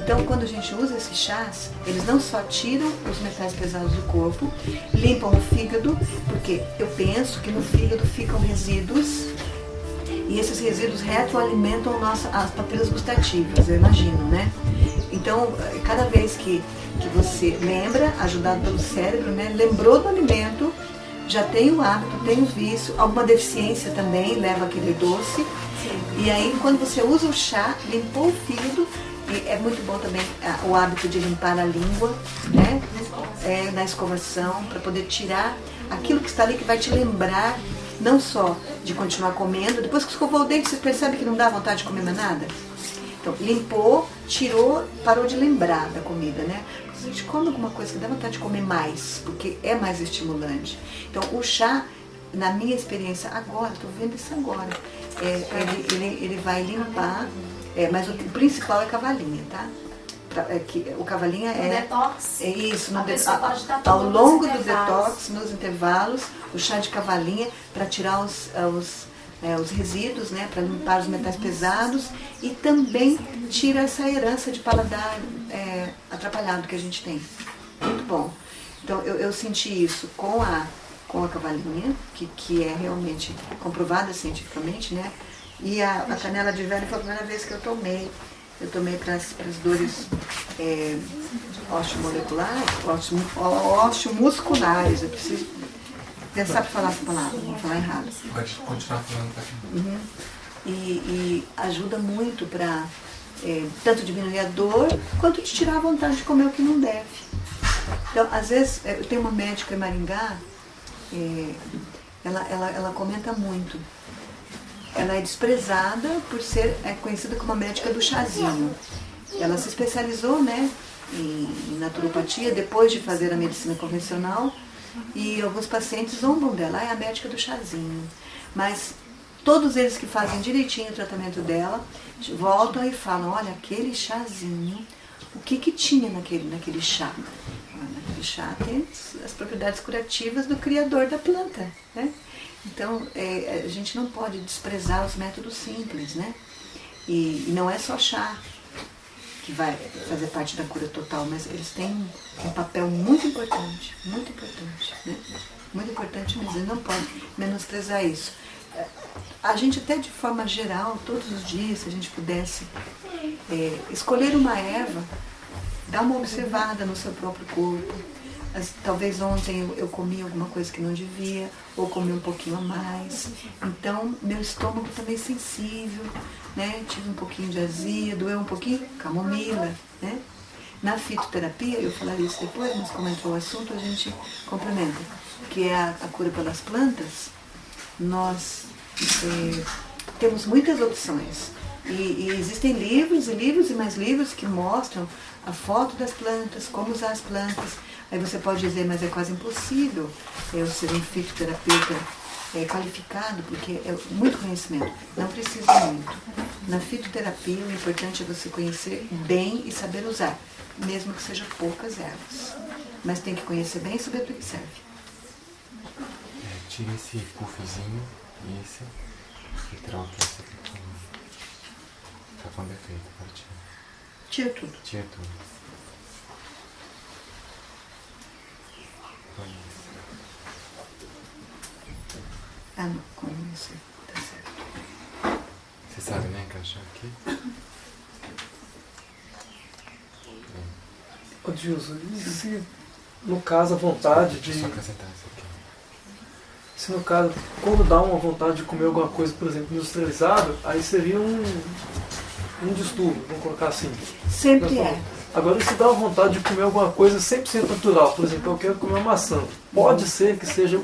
Então, quando a gente usa esses chás, eles não só tiram os metais pesados do corpo, limpam o fígado, porque eu penso que no fígado ficam resíduos, e esses resíduos retroalimentam as papilas gustativas, eu imagino, né? Então, cada vez que você lembra, ajudado pelo cérebro, né, lembrou do alimento, já tem o hábito, tem o vício, alguma deficiência também leva aquele doce. E aí, quando você usa o chá, limpou o fígado, e é muito bom também o hábito de limpar a língua, né? Na escovação, para poder tirar aquilo que está ali, que vai te lembrar, não só de continuar comendo. Depois que escovou o dente, você percebe que não dá vontade de comer mais nada? Então, limpou, tirou, parou de lembrar da comida, né? A gente come alguma coisa que dá vontade de comer mais, porque é mais estimulante. Então, o chá, na minha experiência agora, estou vendo isso agora, ele vai limpar, mas o principal é cavalinha, tá? O cavalinha detox. É isso, Ao longo do detox, nos intervalos, o chá de cavalinha para tirar os resíduos, né, para limpar os metais pesados e também tira essa herança de paladar atrapalhado que a gente tem. Muito bom. Então eu senti isso com a cavalinha, que é realmente comprovada cientificamente, né? E a canela de velho foi a primeira vez que eu tomei. Eu tomei para as dores osteomusculares. Eu preciso pensar para falar essa palavra, não vou falar errado. Pode continuar falando. Uhum. E ajuda muito para tanto diminuir a dor, quanto de tirar a vontade de comer o que não deve. Então, às vezes, eu tenho uma médica em Maringá, ela comenta muito. Ela é desprezada por ser conhecida como a médica do chazinho. Ela se especializou, né, em naturopatia depois de fazer a medicina convencional, e alguns pacientes zombam dela, é a médica do chazinho. Mas todos eles que fazem direitinho o tratamento dela, voltam e falam, olha, aquele chazinho, o que tinha naquele chá? Naquele chá tem as propriedades curativas do criador da planta, né? Então, a gente não pode desprezar os métodos simples, né? E não é só chá que vai fazer parte da cura total, mas eles têm um papel muito importante, né? Muito importante mesmo, e não pode menosprezar isso. A gente até de forma geral, todos os dias, se a gente pudesse escolher uma erva, dar uma observada no seu próprio corpo. Talvez ontem eu comi alguma coisa que não devia, ou comi um pouquinho a mais. Então, meu estômago também é sensível, né? Tive um pouquinho de azia, doeu um pouquinho, camomila, né? Na fitoterapia, eu falaria isso depois, mas como entrou o assunto, a gente complementa, que é a cura pelas plantas. Nós temos muitas opções. E existem livros e livros e mais livros que mostram a foto das plantas, como usar as plantas. Aí você pode dizer, mas é quase impossível eu ser um fitoterapeuta qualificado, porque é muito conhecimento. Não precisa muito. Na fitoterapia, o importante é você conhecer bem e saber usar, mesmo que sejam poucas ervas. Mas tem que conhecer bem e saber para que serve. Tira esse puffzinho e troca essa aqui com defeito. Tira tudo. Tira tudo. Ah, não, como isso tá certo. Você sabe, né, encaixar aqui? Ô Dilson, e se no caso a vontade de... Só acrescentar isso aqui. Se no caso, quando dá uma vontade de comer alguma coisa, por exemplo, industrializada, aí seria um distúrbio, vamos colocar assim. Sempre é. Agora, se dá uma vontade de comer alguma coisa 100% natural, por exemplo, eu quero comer uma maçã, pode ser que seja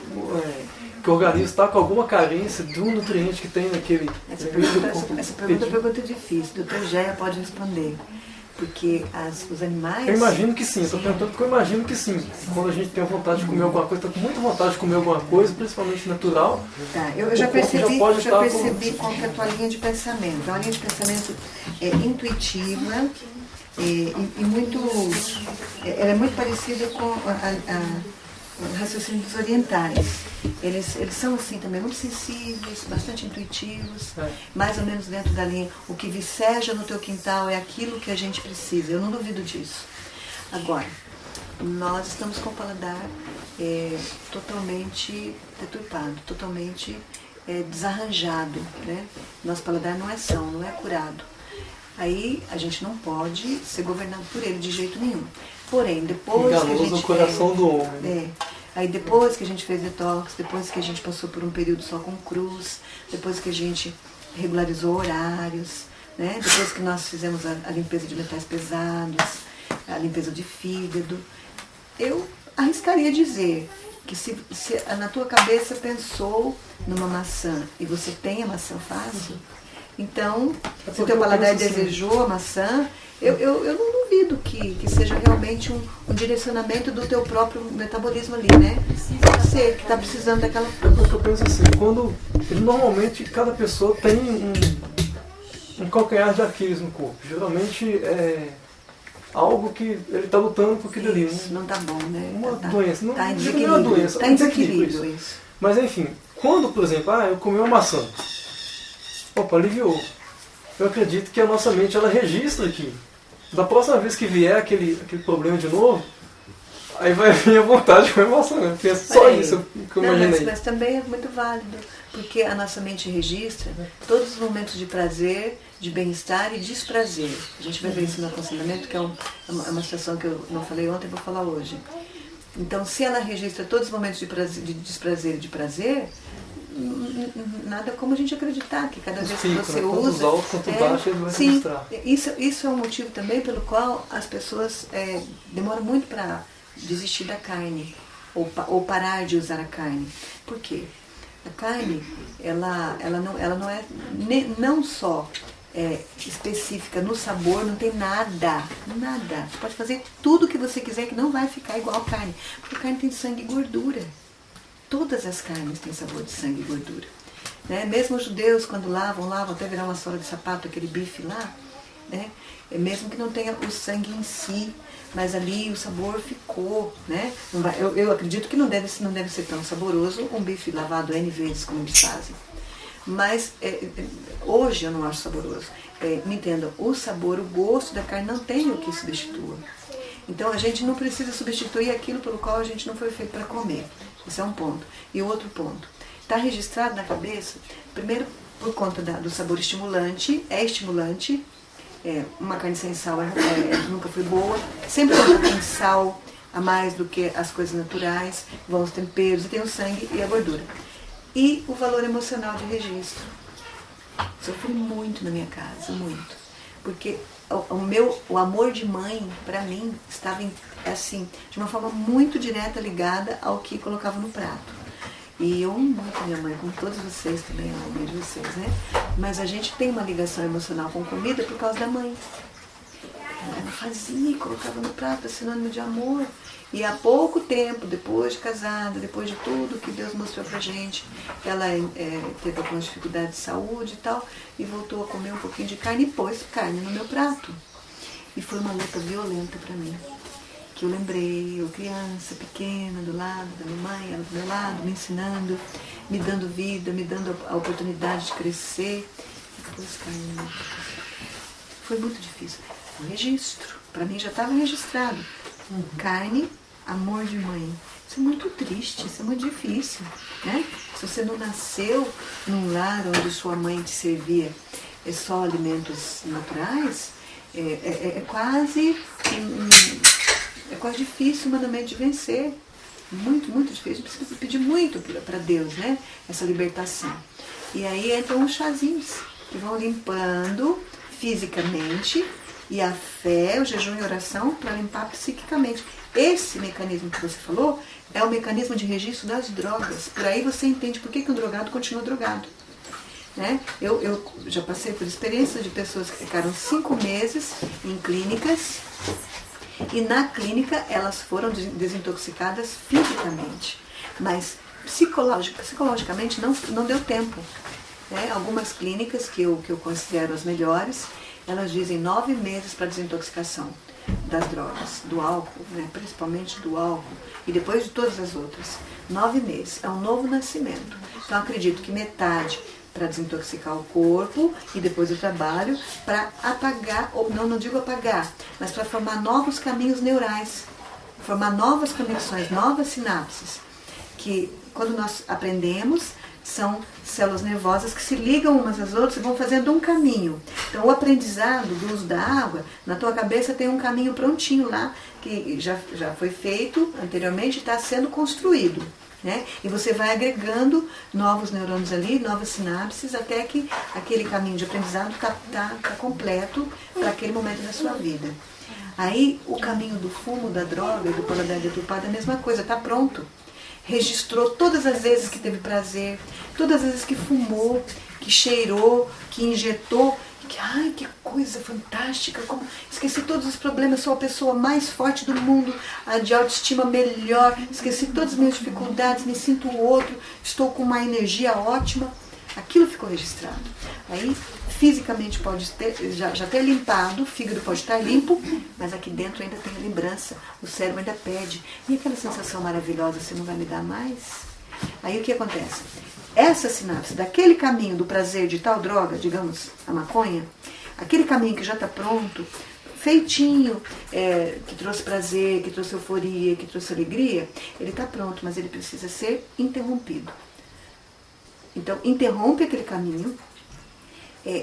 que o organismo está com alguma carência de um nutriente que tem naquele... Essa pergunta é uma pergunta difícil, o Dr. Géia pode responder. Porque os animais... Eu imagino que sim, estou perguntando porque eu imagino que sim. Quando a gente tem vontade de comer alguma coisa, está com muita vontade de comer alguma coisa, principalmente natural. Tá, eu já percebi qual que é a tua linha de pensamento. É uma linha de pensamento intuitiva e muito... Ela é muito parecida com raciocínios orientais. Eles são assim também muito sensíveis, bastante intuitivos, mais ou menos dentro da linha. O que viceja no teu quintal é aquilo que a gente precisa. Eu não duvido disso. Agora, nós estamos com o paladar totalmente deturpado, totalmente desarranjado, né? Nosso paladar não é são, não é curado. Aí a gente não pode ser governado por ele de jeito nenhum. Porém, depois que a gente... o coração do homem. Aí depois que a gente fez detox, depois que a gente passou por um período só com cruz, depois que a gente regularizou horários, né? Depois que nós fizemos a limpeza de metais pesados, a limpeza de fígado, eu arriscaria dizer que se na tua cabeça pensou numa maçã e você tem a maçã fácil, então, se o teu paladar desejou a maçã, eu não duvido que seja realmente um direcionamento do teu próprio metabolismo ali, né? Você que está precisando daquela fruta. Porque eu penso assim, normalmente cada pessoa tem um calcanhar de Aquiles no corpo. Geralmente é algo que ele está lutando por aquilo ali. Isso, não está bom, né? Uma doença. Não está em é desequilíbrio. uma doença, Está em desequilíbrio isso. Mas enfim, quando, por exemplo, eu comi uma maçã, opa, aliviou. Eu acredito que a nossa mente ela registra aqui. Da próxima vez que vier aquele problema de novo, aí vai vir a vontade de comer maçã, né? Porque é só isso que eu imaginei. Mas também é muito válido, porque a nossa mente registra todos os momentos de prazer, de bem-estar e desprazer. A gente vai ver isso no aconselhamento, que é uma situação que eu não falei ontem, vou falar hoje. Então, se ela registra todos os momentos de desprazer e de prazer, nada como a gente acreditar que cada vez que você usa... Quanto alto, quanto baixo, ele vai registrar. Isso é um motivo também pelo qual as pessoas demoram muito para desistir da carne ou parar de usar a carne. Por quê? A carne, ela não é não só específica no sabor, não tem nada. Você pode fazer tudo o que você quiser que não vai ficar igual a carne, porque a carne tem sangue e gordura. Todas as carnes têm sabor de sangue e gordura. Né? Mesmo os judeus, quando lavam até virar uma sola de sapato, aquele bife lá, né? Mesmo que não tenha o sangue em si, mas ali o sabor ficou. Né? Eu acredito que não deve ser tão saboroso um bife lavado N vezes como eles fazem. Mas hoje eu não acho saboroso. Me entendam, o sabor, o gosto da carne não tem o que substitua. Então a gente não precisa substituir aquilo pelo qual a gente não foi feito para comer. Esse é um ponto. E o outro ponto, está registrado na cabeça, primeiro por conta do sabor estimulante, estimulante, uma carne sem sal nunca foi boa, sempre tem sal a mais do que as coisas naturais, vão os temperos, tem o sangue e a gordura. E o valor emocional de registro. Sofri muito na minha casa, muito. Porque o amor de mãe, para mim, estava assim, de uma forma muito direta ligada ao que colocava no prato. E eu amo muito minha mãe, como todos vocês também, eu amo de vocês, né? Mas a gente tem uma ligação emocional com comida por causa da mãe. Ela fazia e colocava no prato, é sinônimo de amor. E há pouco tempo, depois de casada, depois de tudo que Deus mostrou pra gente, ela teve algumas dificuldades de saúde e tal, e voltou a comer um pouquinho de carne e pôs carne no meu prato. E foi uma luta violenta pra mim. Que eu lembrei, eu criança, pequena, do lado da minha mãe, ela do meu lado, me ensinando, me dando vida, me dando a oportunidade de crescer. E pôs carne no meu prato. Foi muito difícil. Um registro. Pra mim já estava registrado. Carne, amor de mãe. Isso é muito triste, isso é muito difícil, né? Se você não nasceu num lar onde sua mãe te servia só alimentos naturais, é quase difícil humanamente de vencer. Muito, muito difícil. Precisa pedir muito para Deus, né? Essa libertação. E aí entram os chazinhos que vão limpando fisicamente, e a fé, o jejum e a oração para limpar psiquicamente. Esse mecanismo que você falou é o mecanismo de registro das drogas. Por aí você entende por que um drogado continua drogado. Né? Eu já passei por experiências de pessoas que ficaram 5 meses em clínicas e na clínica elas foram desintoxicadas fisicamente, mas psicologicamente não deu tempo. Né? Algumas clínicas que eu considero as melhores, elas dizem 9 meses para desintoxicação. das drogas, do álcool, né? Principalmente do álcool, e depois de todas as outras. 9 meses. É um novo nascimento. Então acredito que metade para desintoxicar o corpo e depois o trabalho para apagar, ou não digo apagar, mas para formar novos caminhos neurais, formar novas conexões, novas sinapses, que quando nós aprendemos são células nervosas que se ligam umas às outras e vão fazendo um caminho. Então o aprendizado do uso da água, na tua cabeça tem um caminho prontinho lá, que já foi feito anteriormente e está sendo construído. Né? E você vai agregando novos neurônios ali, novas sinapses, até que aquele caminho de aprendizado está completo para aquele momento da sua vida. Aí o caminho do fumo, da droga e do polaridade deturpada é a mesma coisa, está pronto. Registrou todas as vezes que teve prazer, todas as vezes que fumou, que cheirou, que injetou. Ai, que coisa fantástica, como esqueci todos os problemas, sou a pessoa mais forte do mundo, a de autoestima melhor, esqueci todas as minhas dificuldades, me sinto o outro, estou com uma energia ótima. Aquilo ficou registrado. Aí, fisicamente pode ter, já ter limpado, o fígado pode estar limpo, mas aqui dentro ainda tem a lembrança, o cérebro ainda pede. E aquela sensação maravilhosa, você não vai me dar mais? Aí o que acontece? Essa sinapse, daquele caminho do prazer de tal droga, digamos, a maconha, aquele caminho que já está pronto, feitinho, que trouxe prazer, que trouxe euforia, que trouxe alegria, ele está pronto, mas ele precisa ser interrompido. Então, interrompe aquele caminho,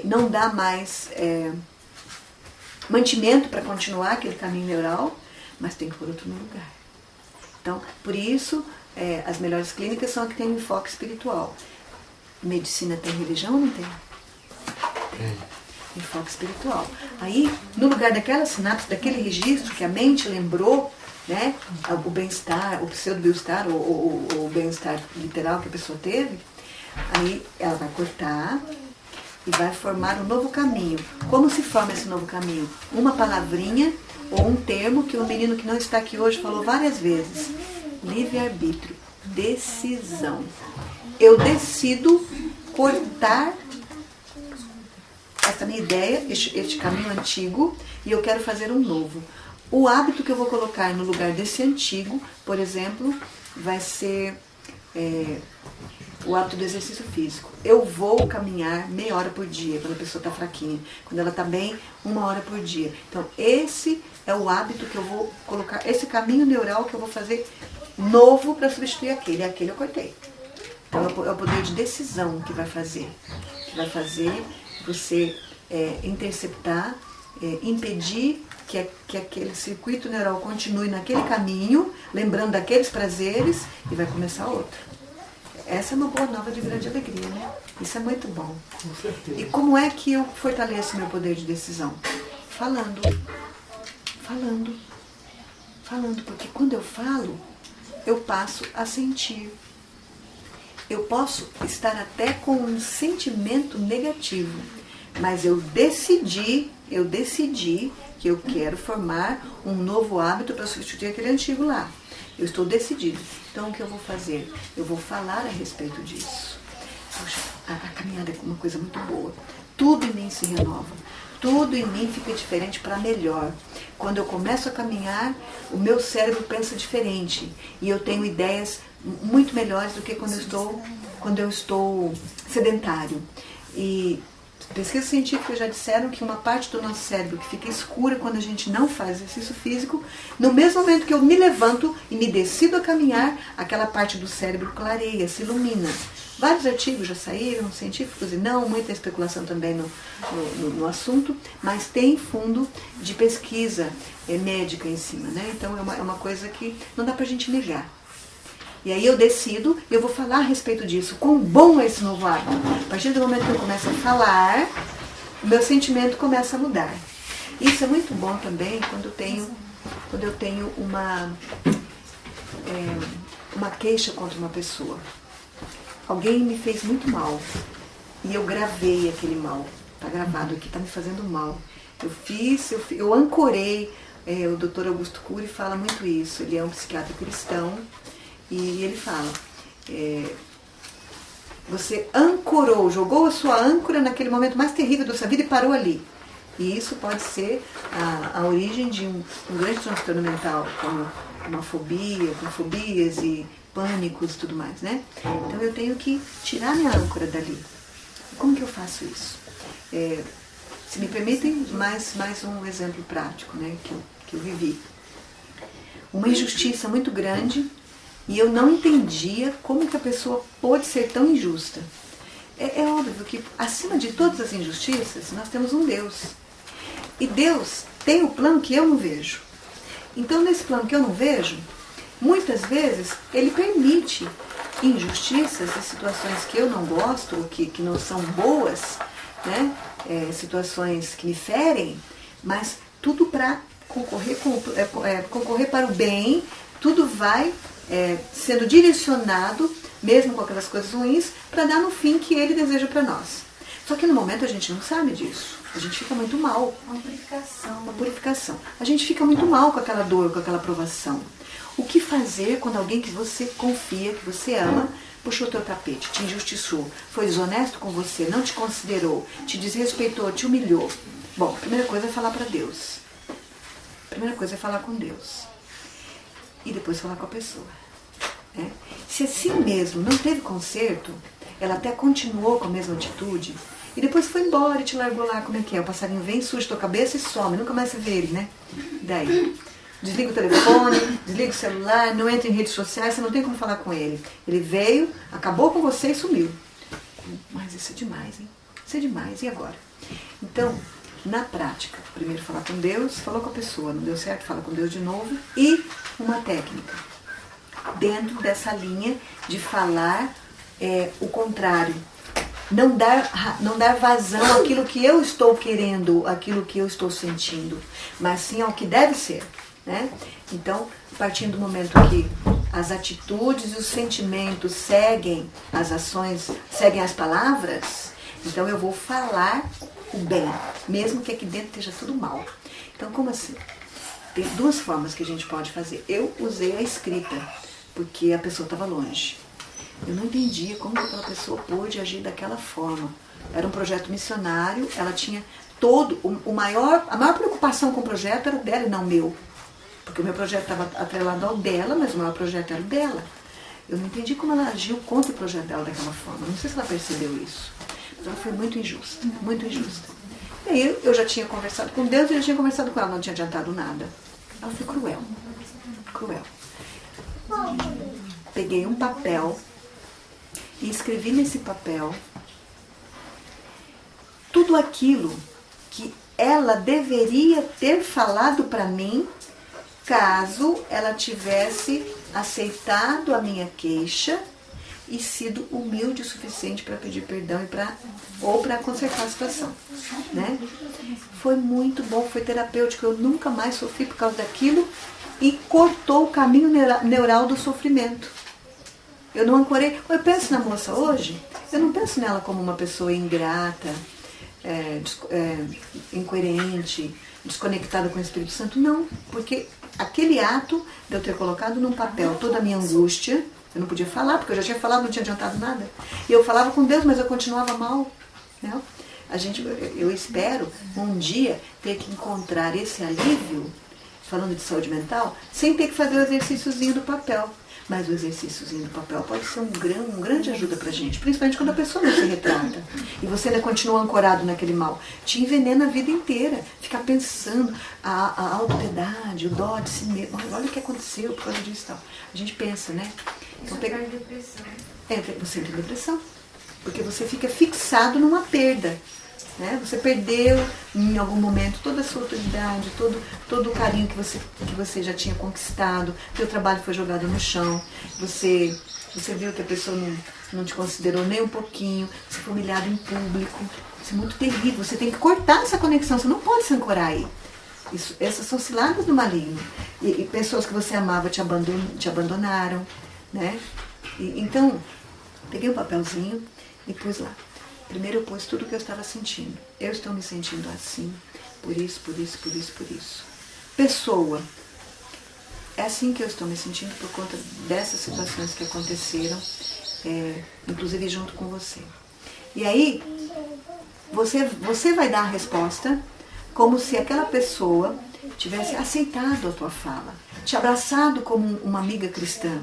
não dá mais mantimento para continuar aquele caminho neural, mas tem que pôr outro no lugar. Então, por isso, as melhores clínicas são as que têm enfoque espiritual. Medicina tem religião ou não tem? Tem. Enfoque espiritual. Aí, no lugar daquela sinapse, daquele registro que a mente lembrou, né, o bem-estar, o pseudo-bem-estar, ou o bem-estar literal que a pessoa teve, aí ela vai cortar e vai formar um novo caminho. Como se forma esse novo caminho? Uma palavrinha ou um termo que o menino que não está aqui hoje falou várias vezes. Livre-arbítrio, decisão. Eu decido cortar essa minha ideia, este caminho antigo, e eu quero fazer um novo. O hábito que eu vou colocar no lugar desse antigo, por exemplo, vai ser o hábito do exercício físico. Eu vou caminhar meia hora por dia, quando a pessoa está fraquinha. Quando ela está bem, 1 hora por dia. Então, esse é o hábito que eu vou colocar, esse caminho neural que eu vou fazer novo para substituir aquele. Aquele eu cortei. Então, é o poder de decisão que vai fazer. Que vai fazer você interceptar, impedir que aquele circuito neural continue naquele caminho, lembrando daqueles prazeres, e vai começar outro. Essa é uma boa nova de grande alegria, né? Isso é muito bom. Com certeza. E como é que eu fortaleço meu poder de decisão? Falando. Falando. Falando, porque quando eu falo, eu passo a sentir. Eu posso estar até com um sentimento negativo, mas eu decidi que eu quero formar um novo hábito para substituir aquele antigo lá. Eu estou decidido. Então, o que eu vou fazer? Eu vou falar a respeito disso. Poxa, a caminhada é uma coisa muito boa. Tudo em mim se renova. Tudo em mim fica diferente para melhor. Quando eu começo a caminhar, o meu cérebro pensa diferente. E eu tenho ideias muito melhores do que quando eu estou sedentário. E pesquisas científicas já disseram que uma parte do nosso cérebro que fica escura quando a gente não faz exercício físico, no mesmo momento que eu me levanto e me decido a caminhar, aquela parte do cérebro clareia, se ilumina. Vários artigos já saíram, científicos e não, muita especulação também no assunto, mas tem fundo de pesquisa médica em cima, né? Então é uma coisa que não dá pra gente negar. E aí eu decido, eu vou falar a respeito disso. Quão bom é esse novo hábito? A partir do momento que eu começo a falar, o meu sentimento começa a mudar. Isso é muito bom também quando eu tenho uma queixa contra uma pessoa. Alguém me fez muito mal e eu gravei aquele mal. Está gravado aqui, está me fazendo mal. Eu ancorei. O Dr. Augusto Cury fala muito isso. Ele é um psiquiatra cristão. E ele fala, você ancorou, jogou a sua âncora naquele momento mais terrível da sua vida e parou ali. E isso pode ser a origem de um grande transtorno mental, como uma fobia, com fobias e pânicos e tudo mais, né? Então eu tenho que tirar minha âncora dali. Como que eu faço isso? Se me permitem, mais um exemplo prático, né, que eu vivi. Uma injustiça muito grande e eu não entendia como que a pessoa pôde ser tão injusta. É óbvio que, acima de todas as injustiças, nós temos um Deus. E Deus tem o plano que eu não vejo. Então, nesse plano que eu não vejo, muitas vezes Ele permite injustiças e situações que eu não gosto, ou que não são boas, né? Situações que me ferem, mas tudo para concorrer para o bem, tudo vai sendo direcionado, mesmo com aquelas coisas ruins, para dar no fim que Ele deseja para nós. Só que no momento a gente não sabe disso. A gente fica muito mal. Uma purificação. A gente fica muito mal com aquela dor, com aquela provação. O que fazer quando alguém que você confia, que você ama, puxou o teu tapete, te injustiçou, foi desonesto com você, não te considerou, te desrespeitou, te humilhou? Bom, a primeira coisa é falar para Deus. A primeira coisa é falar com Deus. E depois falar com a pessoa. Né? Se assim mesmo não teve conserto, ela até continuou com a mesma atitude, e depois foi embora e te largou lá, como é que é? O passarinho vem, surge tua cabeça e some, nunca mais se vê ele, né? Daí, desliga o telefone, desliga o celular, não entra em redes sociais, você não tem como falar com ele. Ele veio, acabou com você e sumiu. Mas isso é demais, hein? Isso é demais, e agora? Então, na prática, primeiro falar com Deus, falou com a pessoa, não deu certo, fala com Deus de novo, e uma técnica. Dentro dessa linha de falar o contrário. Não dar vazão àquilo que eu estou querendo, àquilo que eu estou sentindo, mas sim ao que deve ser. Né? Então, partindo do momento que as atitudes e os sentimentos seguem as ações, seguem as palavras, então eu vou falar o bem, mesmo que aqui dentro esteja tudo mal. Então, como assim? Tem duas formas que a gente pode fazer. Eu usei a escrita, porque a pessoa estava longe. Eu não entendia como aquela pessoa pôde agir daquela forma. Era um projeto missionário, ela tinha a maior preocupação com o projeto era dela e não meu. Porque o meu projeto estava atrelado ao dela, mas o maior projeto era o dela. Eu não entendi como ela agiu contra o projeto dela daquela forma. Não sei se ela percebeu isso. Mas ela foi muito injusta, muito injusta. E aí eu já tinha conversado com Deus e eu já tinha conversado com ela, não tinha adiantado nada. Ela foi cruel. Cruel. Peguei um papel e escrevi nesse papel tudo aquilo que ela deveria ter falado para mim caso ela tivesse aceitado a minha queixa e sido humilde o suficiente para pedir perdão ou para consertar a situação. Né? Foi muito bom, foi terapêutico, eu nunca mais sofri por causa daquilo e cortou o caminho neural do sofrimento. Eu não ancorei. Eu penso na moça hoje, eu não penso nela como uma pessoa ingrata, incoerente, desconectada com o Espírito Santo, não. Porque aquele ato de eu ter colocado num papel toda a minha angústia, eu não podia falar, porque eu já tinha falado, não tinha adiantado nada. E eu falava com Deus, mas eu continuava mal. Né? Eu espero um dia ter que encontrar esse alívio, falando de saúde mental, sem ter que fazer o exercíciozinho do papel. Mas o exercíciozinho do papel pode ser um grande ajuda pra gente, principalmente quando a pessoa não se retrata. E você ainda continua ancorado naquele mal. Te envenena a vida inteira. Ficar pensando a autopiedade, o dó de si mesmo. Olha o que aconteceu por causa disso e tal. A gente pensa, né? Então, pegar depressão. Você entra em depressão. Porque você fica fixado numa perda. Né? Você perdeu em algum momento toda a sua autoridade, todo o carinho que você já tinha conquistado, seu trabalho foi jogado no chão, você viu que a pessoa não te considerou nem um pouquinho, você foi humilhado em público. Isso é muito terrível, você tem que cortar essa conexão, você não pode se ancorar aí. Essas são ciladas do maligno. E pessoas que você amava te abandonaram. Né? Então, peguei um papelzinho e pus lá. Primeiro eu pus tudo o que eu estava sentindo. Eu estou me sentindo assim, por isso, por isso, por isso, por isso. Pessoa, é assim que eu estou me sentindo por conta dessas situações que aconteceram, inclusive junto com você. E aí, você vai dar a resposta como se aquela pessoa tivesse aceitado a tua fala, te abraçado como uma amiga cristã,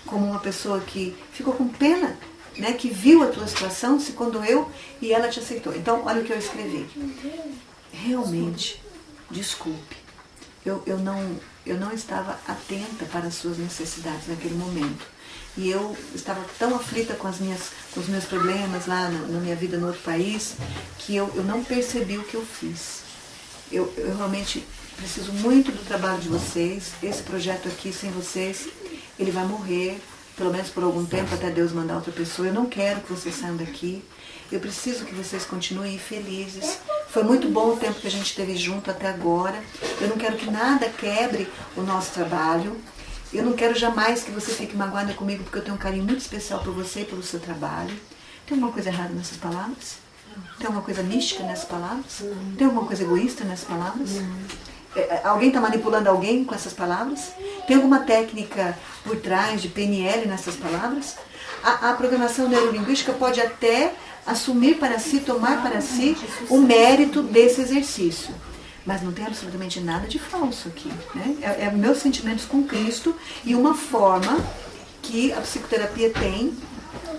como uma pessoa que ficou com pena, né, que viu a tua situação, se condoeu e ela te aceitou. Então, olha o que eu escrevi. Realmente, desculpe, eu não estava atenta para as suas necessidades naquele momento. E eu estava tão aflita com os meus problemas lá na minha vida no outro país, que eu não percebi o que eu fiz. Eu realmente preciso muito do trabalho de vocês. Esse projeto aqui, sem vocês, ele vai morrer, pelo menos por algum tempo, até Deus mandar outra pessoa. Eu não quero que vocês saiam daqui. Eu preciso que vocês continuem felizes. Foi muito bom o tempo que a gente esteve junto até agora. Eu não quero que nada quebre o nosso trabalho. Eu não quero jamais que você fique magoada comigo, porque eu tenho um carinho muito especial por você e pelo seu trabalho. Tem alguma coisa errada nessas palavras? Tem alguma coisa mística nessas palavras? Tem alguma coisa egoísta nessas palavras? Alguém está manipulando alguém com essas palavras? Tem alguma técnica por trás de PNL nessas palavras? A programação neurolinguística pode até assumir para si, tomar para si o mérito desse exercício. Mas não tem absolutamente nada de falso aqui, né? É meus sentimentos com Cristo e uma forma que a psicoterapia tem,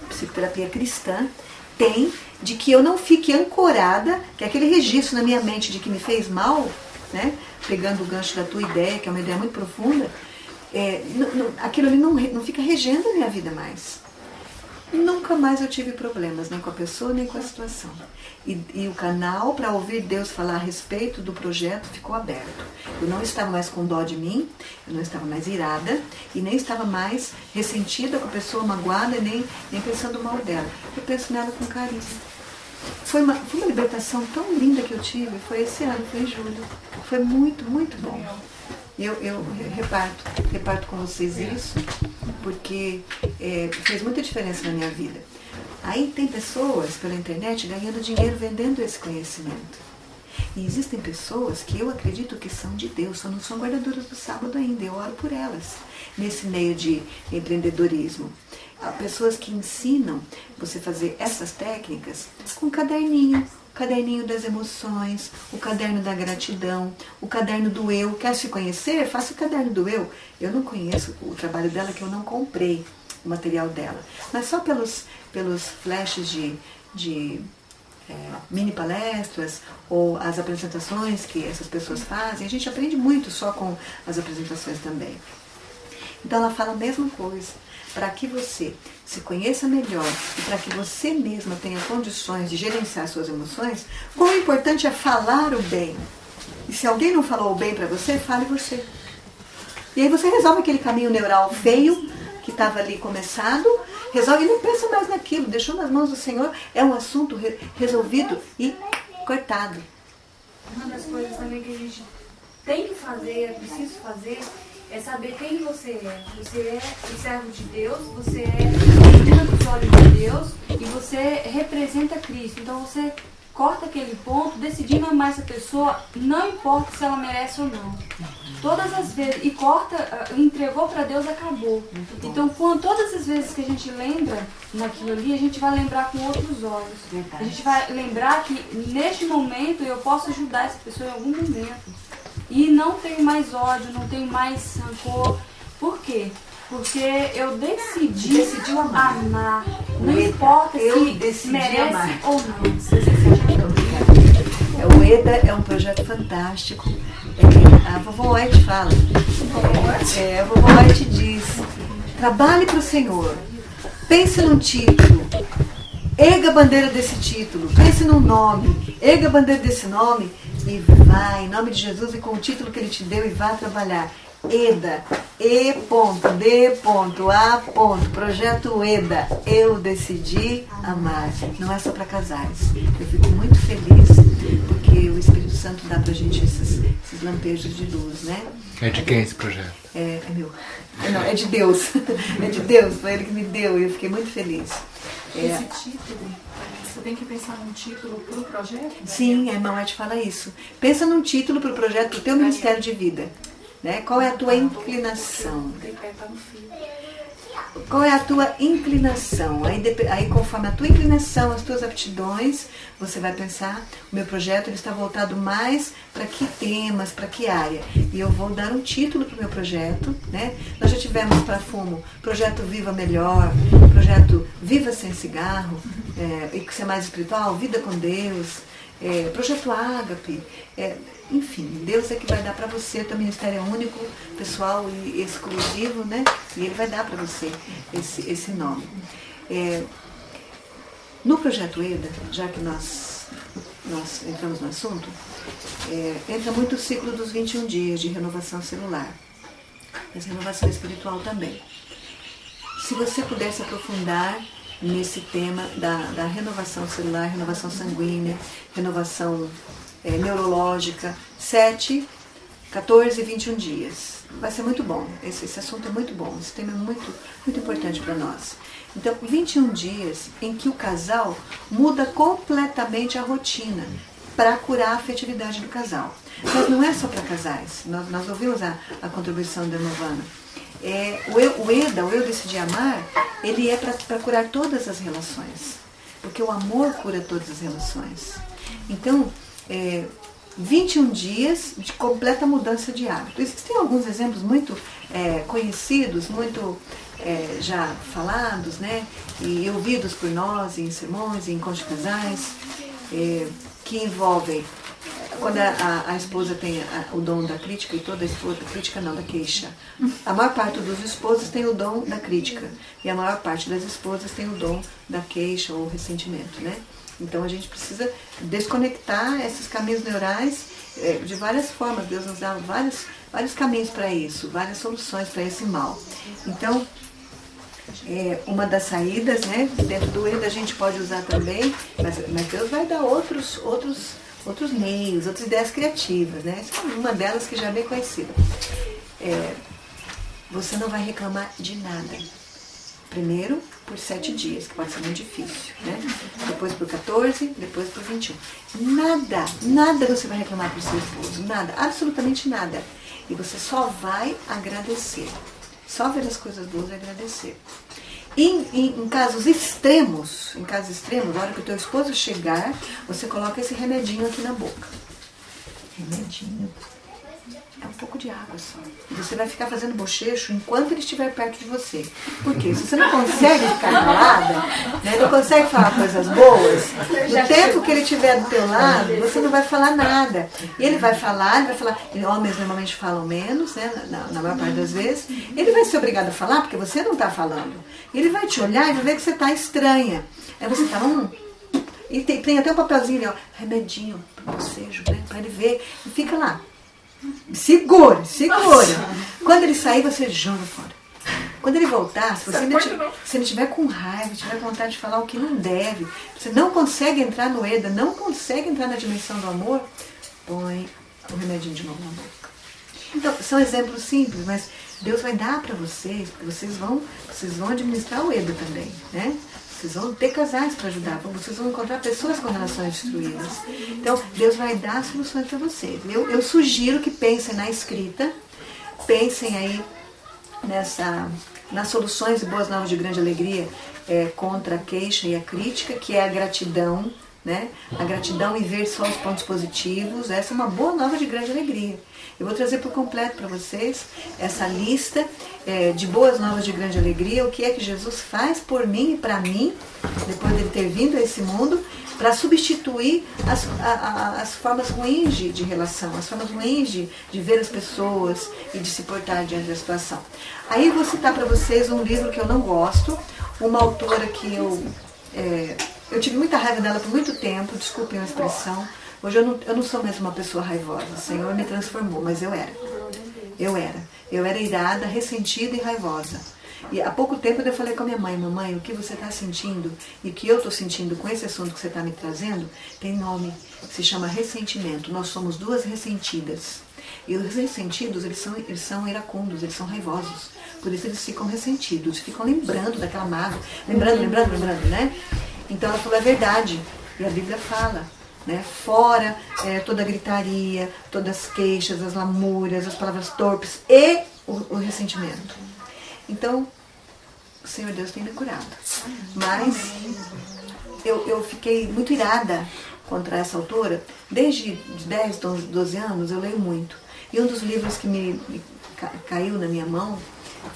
psicoterapia cristã, tem de que eu não fique ancorada, que é aquele registro na minha mente de que me fez mal, né? Pegando o gancho da tua ideia, que é uma ideia muito profunda, aquilo ali não fica regendo a minha vida mais. Nunca mais eu tive problemas, nem com a pessoa, nem com a situação. E o canal para ouvir Deus falar a respeito do projeto ficou aberto. Eu não estava mais com dó de mim, eu não estava mais irada, e nem estava mais ressentida com a pessoa, magoada, nem pensando mal dela. Eu penso nela com carinho. Foi uma libertação tão linda que eu tive, foi esse ano, foi em julho. Foi muito, muito bom. Eu reparto com vocês isso, porque fez muita diferença na minha vida. Aí tem pessoas pela internet ganhando dinheiro vendendo esse conhecimento. E existem pessoas que eu acredito que são de Deus, só não são guardadoras do sábado ainda, eu oro por elas, nesse meio de empreendedorismo. Há pessoas que ensinam você a fazer essas técnicas com caderninho. O caderninho das emoções, o caderno da gratidão, o caderno do eu. Quer se conhecer? Faça o caderno do eu. Eu não conheço o trabalho dela, que eu não comprei o material dela. Mas só pelos flashes de mini palestras ou as apresentações que essas pessoas fazem, a gente aprende muito só com as apresentações também. Então ela fala a mesma coisa. Para que você se conheça melhor e para que você mesma tenha condições de gerenciar suas emoções, quão importante é falar o bem. E se alguém não falou o bem para você, fale você. E aí você resolve aquele caminho neural feio que estava ali começado, resolve e não pensa mais naquilo, deixou nas mãos do Senhor, é um assunto resolvido e cortado. Uma das coisas também que a gente tem que fazer, é preciso fazer, é saber quem você é. Você é o servo de Deus, você é menina dos olhos de Deus e você representa Cristo. Então você corta aquele ponto, decidindo amar essa pessoa, não importa se ela merece ou não. Todas as vezes, e corta, entregou para Deus, acabou. Então, todas as vezes que a gente lembra naquilo ali, a gente vai lembrar com outros olhos. A gente vai lembrar que neste momento eu posso ajudar essa pessoa em algum momento. E não tenho mais ódio, não tenho mais rancor. Por quê? Porque eu decidi amar. Não importa se merece amar ou não. O EDA é um projeto fantástico. A vovó White fala. A vovó White diz: trabalhe para o Senhor. Pense num título. Erga a bandeira desse título. Pense num nome. Erga a bandeira desse nome. E vai, em nome de Jesus, e com o título que Ele te deu, e vá trabalhar. EDA, E.D.A. Projeto EDA. Eu decidi amar. Não é só para casais. Eu fico muito feliz porque o Espírito Santo dá pra gente esses lampejos de luz, né? É de quem esse projeto? É meu. Não, é de Deus. É de Deus, foi Ele que me deu e eu fiquei muito feliz. Esse título, você tem que pensar num título para o projeto? Sim, a irmã White fala isso. Pensa num título para o projeto, para o teu ministério de vida. Né? Qual é a tua inclinação? qual é a tua inclinação? Aí conforme a tua inclinação, as tuas aptidões, você vai pensar, o meu projeto ele está voltado mais para que temas, para que área. E eu vou dar um título para o meu projeto, né? Nós já tivemos para Fumo, projeto Viva Melhor, projeto Viva Sem Cigarro, e que ser mais espiritual, Vida com Deus, projeto Ágape, enfim, Deus é que vai dar para você. O teu ministério é único, pessoal e exclusivo, né? E Ele vai dar para você esse nome. No projeto EDA, já que nós entramos no assunto, entra muito o ciclo dos 21 dias de renovação celular, mas renovação espiritual também. Se você puder se aprofundar nesse tema da renovação celular, renovação sanguínea, renovação neurológica, 7, 14 e 21 dias. Vai ser muito bom. Esse assunto é muito bom. Esse tema é muito, muito importante para nós. Então, 21 dias em que o casal muda completamente a rotina para curar a afetividade do casal. Mas não é só para casais. Nós ouvimos a contribuição da Novana. O Eu Decidi Amar, ele é para curar todas as relações. Porque o amor cura todas as relações. Então, 21 dias de completa mudança de hábito. Existem alguns exemplos muito conhecidos, muito já falados, né, e ouvidos por nós em sermões, em encontros de casais, que envolvem quando a esposa tem o dom da crítica, e toda esposa, crítica não, da queixa. A maior parte dos esposos tem o dom da crítica, e a maior parte das esposas tem o dom da queixa ou ressentimento, né? Então a gente precisa desconectar esses caminhos neurais de várias formas. Deus nos dá vários caminhos para isso, várias soluções para esse mal. Então, uma das saídas, né, dentro do EDA a gente pode usar também, mas Deus vai dar outros meios, outras ideias criativas, né? Essa é uma delas que já é bem conhecida. Você não vai reclamar de nada. Primeiro por 7 dias, que pode ser muito difícil, né? Depois por 14, depois por 21. Nada você vai reclamar pro seu esposo, nada, absolutamente nada. E você só vai agradecer. Só ver as coisas boas e agradecer. Em casos extremos, na hora que o teu esposo chegar, você coloca esse remedinho aqui na boca. Remedinho. É um pouco de água só. E você vai ficar fazendo bochecho enquanto ele estiver perto de você. Por quê? Se você não consegue ficar calada, né, não consegue falar coisas boas, no tempo que ele estiver do teu lado, você não vai falar nada. E ele vai falar, homens normalmente falam menos, né, na maior parte das vezes, ele vai ser obrigado a falar porque você não está falando. E ele vai te olhar e vai ver que você está estranha. Aí você está, e tem até um papelzinho ali, ó, remedinho, bocejo, né, para ele ver, e fica lá. Segura. Quando ele sair, você joga fora. Quando ele voltar, se você não estiver com raiva, tiver vontade de falar o que não deve, você não consegue entrar no EDA, não consegue entrar na dimensão do amor, põe o remedinho de novo na boca. Então, são exemplos simples, mas Deus vai dar para vocês, porque vocês vão administrar o EDA também, né? Vocês vão ter casais para ajudar, vocês vão encontrar pessoas com relações destruídas. Então, Deus vai dar soluções para vocês. Eu sugiro que pensem na escrita, pensem aí nas soluções e boas novas de grande alegria contra a queixa e a crítica, que é a gratidão, né? A gratidão e ver só os pontos positivos. Essa é uma boa nova de grande alegria. Eu vou trazer por completo para vocês essa lista de boas novas de grande alegria, o que é que Jesus faz por mim e para mim, depois dele ter vindo a esse mundo, para substituir as formas ruins de relação, as formas ruins de ver as pessoas e de se portar diante da situação. Aí eu vou citar para vocês um livro que eu não gosto, uma autora que eu tive muita raiva dela por muito tempo, desculpem a expressão. Hoje eu não sou mais uma pessoa raivosa, o Senhor me transformou, mas eu era. Eu era irada, ressentida e raivosa. E há pouco tempo eu falei com a minha mãe, mamãe, o que você está sentindo e o que eu estou sentindo com esse assunto que você está me trazendo, tem nome, se chama ressentimento. Nós somos duas ressentidas. E os ressentidos, eles são iracundos, eles são raivosos. Por isso eles ficam ressentidos, ficam lembrando daquela mágoa, lembrando, né? Então ela falou, é verdade. E a Bíblia fala, né? Fora toda a gritaria, todas as queixas, as lamúrias, as palavras torpes e o ressentimento. Então, o Senhor Deus tem me curado. Mas eu fiquei muito irada contra essa autora. Desde 10, 12 anos eu leio muito. E um dos livros que me caiu na minha mão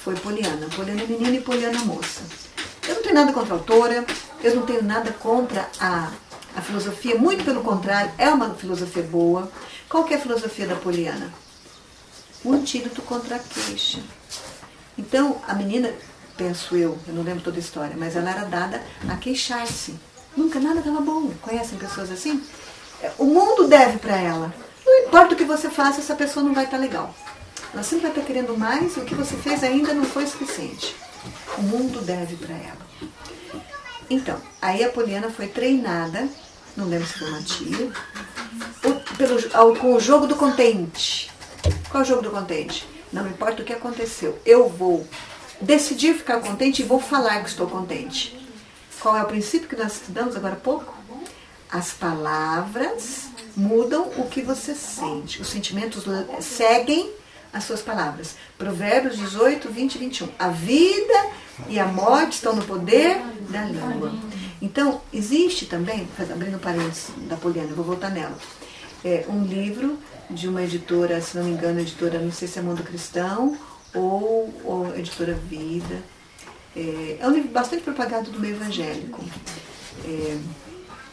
foi Poliana. Poliana menina e Poliana moça. Eu não tenho nada contra a autora, eu não tenho nada contra a filosofia, muito pelo contrário, é uma filosofia boa. Qual que é a filosofia da Poliana? O antídoto contra a queixa. Então, a menina, penso eu não lembro toda a história, mas ela era dada a queixar-se. Nunca nada estava bom. Conhecem pessoas assim? O mundo deve para ela. Não importa o que você faça, essa pessoa não vai estar legal. Ela sempre vai estar querendo mais e o que você fez ainda não foi suficiente. O mundo deve para ela. Então, aí a Poliana foi treinada, não lembro se foi uma tia, com o jogo do contente. Qual é o jogo do contente? Não importa o que aconteceu, eu vou decidir ficar contente e vou falar que estou contente. Qual é o princípio que nós estudamos agora há pouco? As palavras mudam o que você sente. Os sentimentos seguem as suas palavras. Provérbios 18, 20 e 21. A vida e a morte estão no poder da língua. Então, existe também, abrindo parênteses da Poliana, eu vou voltar nela, um livro de uma editora, se não me engano, editora, não sei se é Mundo Cristão ou editora Vida. É um livro bastante propagado do meio evangélico,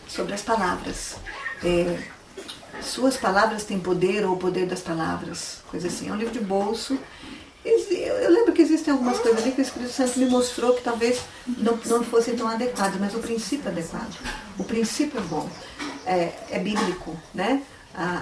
sobre as palavras. Suas palavras têm poder ou o poder das palavras, coisa assim. É um livro de bolso. Eu lembro que existem algumas coisas ali que o Espírito Santo me mostrou que talvez não fossem tão adequadas, mas o princípio é adequado. O princípio é bom. É bíblico, né?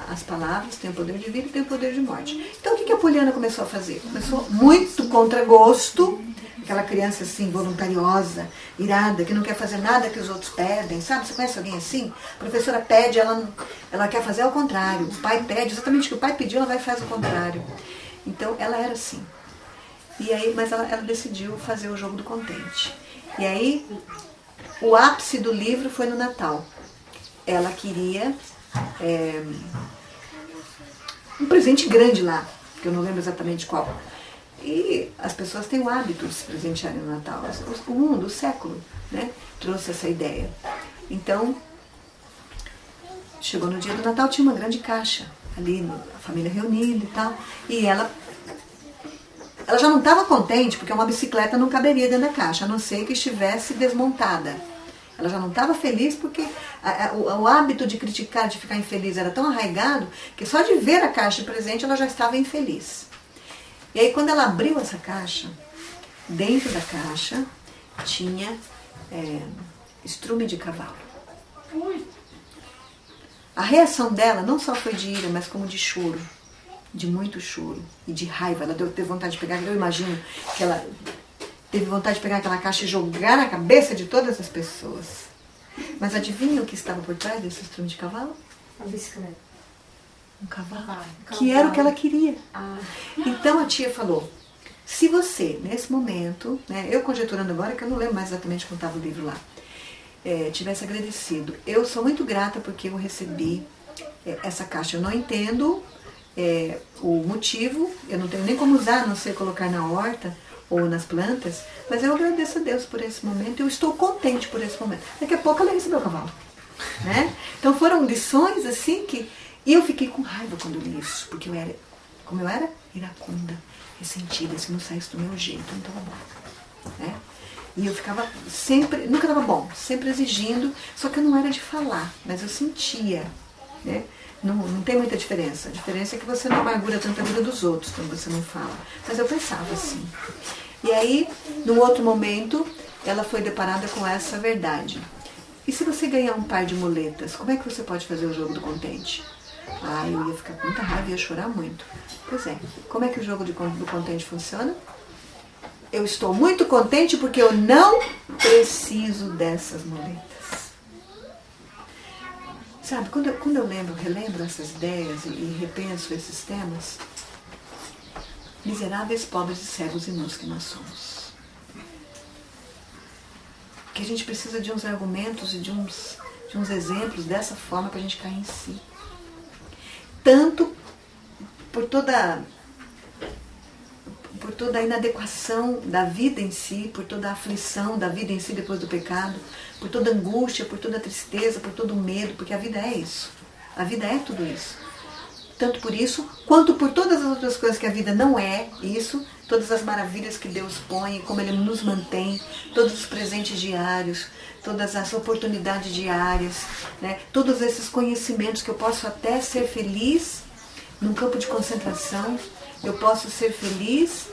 As palavras têm o poder de vida e têm o poder de morte. Então o que a Poliana começou a fazer? Começou muito contra gosto, aquela criança assim, voluntariosa, irada, que não quer fazer nada que os outros pedem, sabe? Você conhece alguém assim? A professora pede, ela quer fazer ao contrário. O pai pede, exatamente o que o pai pediu, ela vai e faz o contrário. Então ela era assim. E aí, mas ela decidiu fazer o jogo do contente. E aí, o ápice do livro foi no Natal. Ela queria um presente grande lá, que eu não lembro exatamente qual. E as pessoas têm o hábito de se presentearem no Natal. O mundo, o século, né, trouxe essa ideia. Então, chegou no dia do Natal, tinha uma grande caixa ali, a família reunida e tal. E ela já não estava contente, porque uma bicicleta não caberia dentro da caixa, a não ser que estivesse desmontada. Ela já não estava feliz porque o hábito de criticar, de ficar infeliz era tão arraigado que só de ver a caixa de presente ela já estava infeliz. E aí quando ela abriu essa caixa, dentro da caixa tinha estrume de cavalo. A reação dela não só foi de ira, mas como de choro, de muito choro e de raiva. Ela teve vontade de pegar, eu imagino que ela teve vontade de pegar aquela caixa e jogar na cabeça de todas as pessoas. Mas adivinha o que estava por trás desse estrume de cavalo? A bicicleta. Um cavalo. Que era o que ela queria. Então a tia falou, se você, nesse momento, né, eu conjeturando agora, que eu não lembro mais exatamente como estava o livro lá, tivesse agradecido. Eu sou muito grata porque eu recebi essa caixa. Eu não entendo o motivo, eu não tenho nem como usar, a não ser colocar na horta ou nas plantas, mas eu agradeço a Deus por esse momento, eu estou contente por esse momento. Daqui a pouco ela recebeu o cavalo. Né? Então foram lições assim que... E eu fiquei com raiva quando eu li isso, porque eu era, como eu era? Iracunda, ressentida, se não saísse do meu jeito, não estava bom. Né? E eu ficava sempre, nunca estava bom, sempre exigindo, só que eu não era de falar, mas eu sentia. Né? Não tem muita diferença. A diferença é que você não amargura tanto a vida dos outros quando você não fala. Mas eu pensava assim. E aí, num outro momento, ela foi deparada com essa verdade. E se você ganhar um par de muletas, como é que você pode fazer o jogo do contente? Eu ia ficar com muita raiva e ia chorar muito. Pois é, como é que o jogo do contente funciona? Eu estou muito contente porque eu não preciso dessas muletas. Sabe, quando eu relembro essas ideias e repenso esses temas, miseráveis, pobres e cegos e nus que nós somos. Que a gente precisa de uns argumentos e de uns exemplos dessa forma para a gente cair em si. Tanto por toda por toda a inadequação da vida em si, por toda a aflição da vida em si depois do pecado, por toda a angústia, por toda a tristeza, por todo o medo, porque a vida é isso. A vida é tudo isso. Tanto por isso, quanto por todas as outras coisas que a vida não é isso, todas as maravilhas que Deus põe, como Ele nos mantém, todos os presentes diários, todas as oportunidades diárias, né? Todos esses conhecimentos que eu posso até ser feliz num campo de concentração, eu posso ser feliz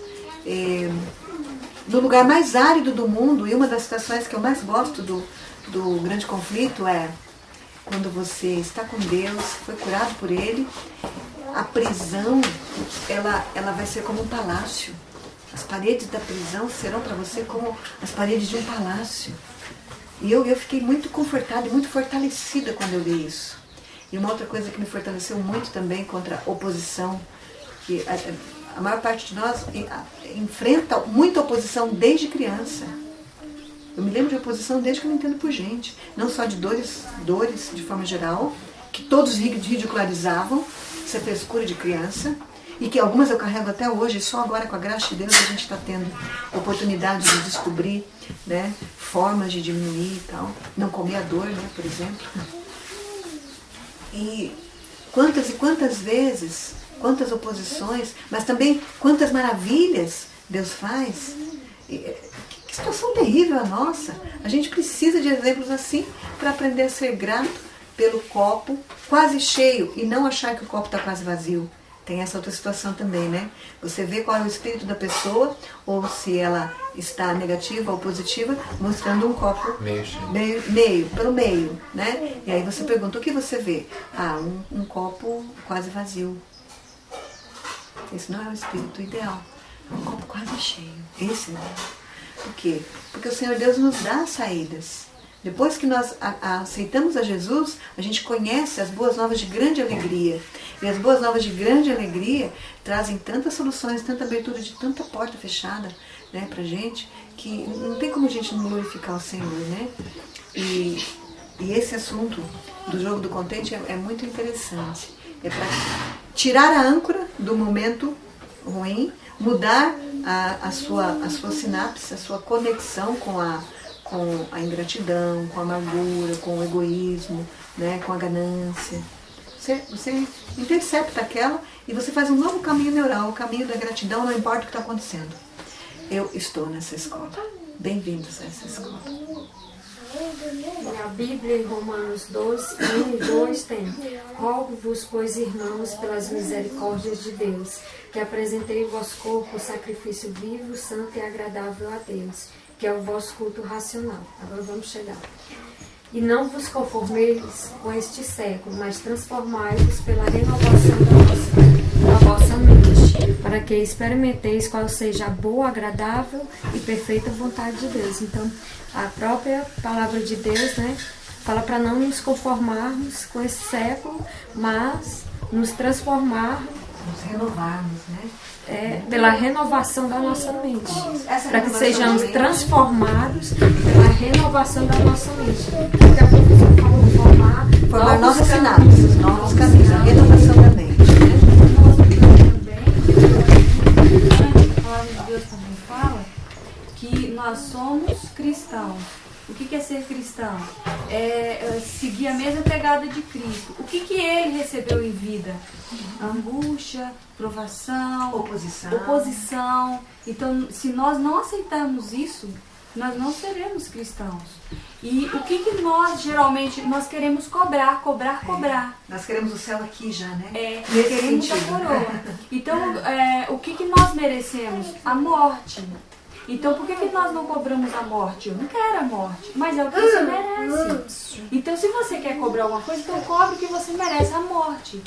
no lugar mais árido do mundo. E uma das situações que eu mais gosto do grande conflito é quando você está com Deus, foi curado por Ele, a prisão, ela vai ser como um palácio. As paredes da prisão serão para você como as paredes de um palácio. E eu fiquei muito confortada e muito fortalecida quando eu li isso. E uma outra coisa que me fortaleceu muito também contra a oposição, que a maior parte de nós enfrenta muita oposição desde criança. Eu me lembro de oposição desde que eu me entendo por gente. Não só de dores de forma geral, que todos ridicularizavam, isso é frescura de criança, e que algumas eu carrego até hoje, e só agora com a graça de Deus a gente está tendo oportunidade de descobrir, né, formas de diminuir e tal. Não comer a dor, né, por exemplo. E quantas vezes, quantas oposições, mas também quantas maravilhas Deus faz. Que situação terrível a nossa. A gente precisa de exemplos assim para aprender a ser grato pelo copo quase cheio e não achar que o copo está quase vazio. Tem essa outra situação também, né? Você vê qual é o espírito da pessoa, ou se ela está negativa ou positiva, mostrando um copo meio cheio. Pelo meio, né? E aí você pergunta, o que você vê? Ah, um copo quase vazio. Esse não é o espírito ideal. Um copo quase cheio. Esse não é. Por quê? Porque o Senhor Deus nos dá saídas. Depois que nós aceitamos a Jesus, a gente conhece as boas novas de grande alegria. E as boas novas de grande alegria trazem tantas soluções, tanta abertura de tanta porta fechada, né, pra gente, que não tem como a gente não glorificar o Senhor, né? E esse assunto do jogo do contente é muito interessante. É para tirar a âncora do momento ruim, mudar a sua sinapse, a sua conexão com a ingratidão, com a amargura, com o egoísmo, né, com a ganância. Você intercepta aquela e você faz um novo caminho neural, o caminho da gratidão, não importa o que está acontecendo. Eu estou nessa escola. Bem-vindos a essa escola. Na Bíblia, em Romanos 12, 1 e 2, tem: rogo-vos, pois, irmãos, pelas misericórdias de Deus, que apresentei o vosso corpo sacrifício vivo, santo e agradável a Deus, que é o vosso culto racional. Agora vamos chegar. E não vos conformeis com este século, mas transformai-vos pela renovação da vossa mente, para que experimenteis qual seja a boa, agradável e perfeita vontade de Deus. Então, a própria palavra de Deus, né, fala para não nos conformarmos com esse século, mas nos transformarmos, nos renovarmos, né? Pela renovação da nossa mente, para que sejamos transformados pela renovação da nossa mente. Porque a professora falou formar novas sinapses, novos caminhos, a renovação da mente, né? A palavra de Deus também fala que nós somos cristãos. O que é ser cristão? É seguir a mesma pegada de Cristo. O que ele recebeu em vida? Angústia, provação, oposição. Então, se nós não aceitarmos isso, nós não seremos cristãos. E o que nós, geralmente, nós queremos cobrar. Nós queremos o céu aqui já, né? Queremos a coroa. Então, o que nós merecemos? A morte. Então, por que nós não cobramos a morte? Eu não quero a morte, mas é o que você merece. Então, se você quer cobrar alguma coisa, então cobre o que você merece, a morte.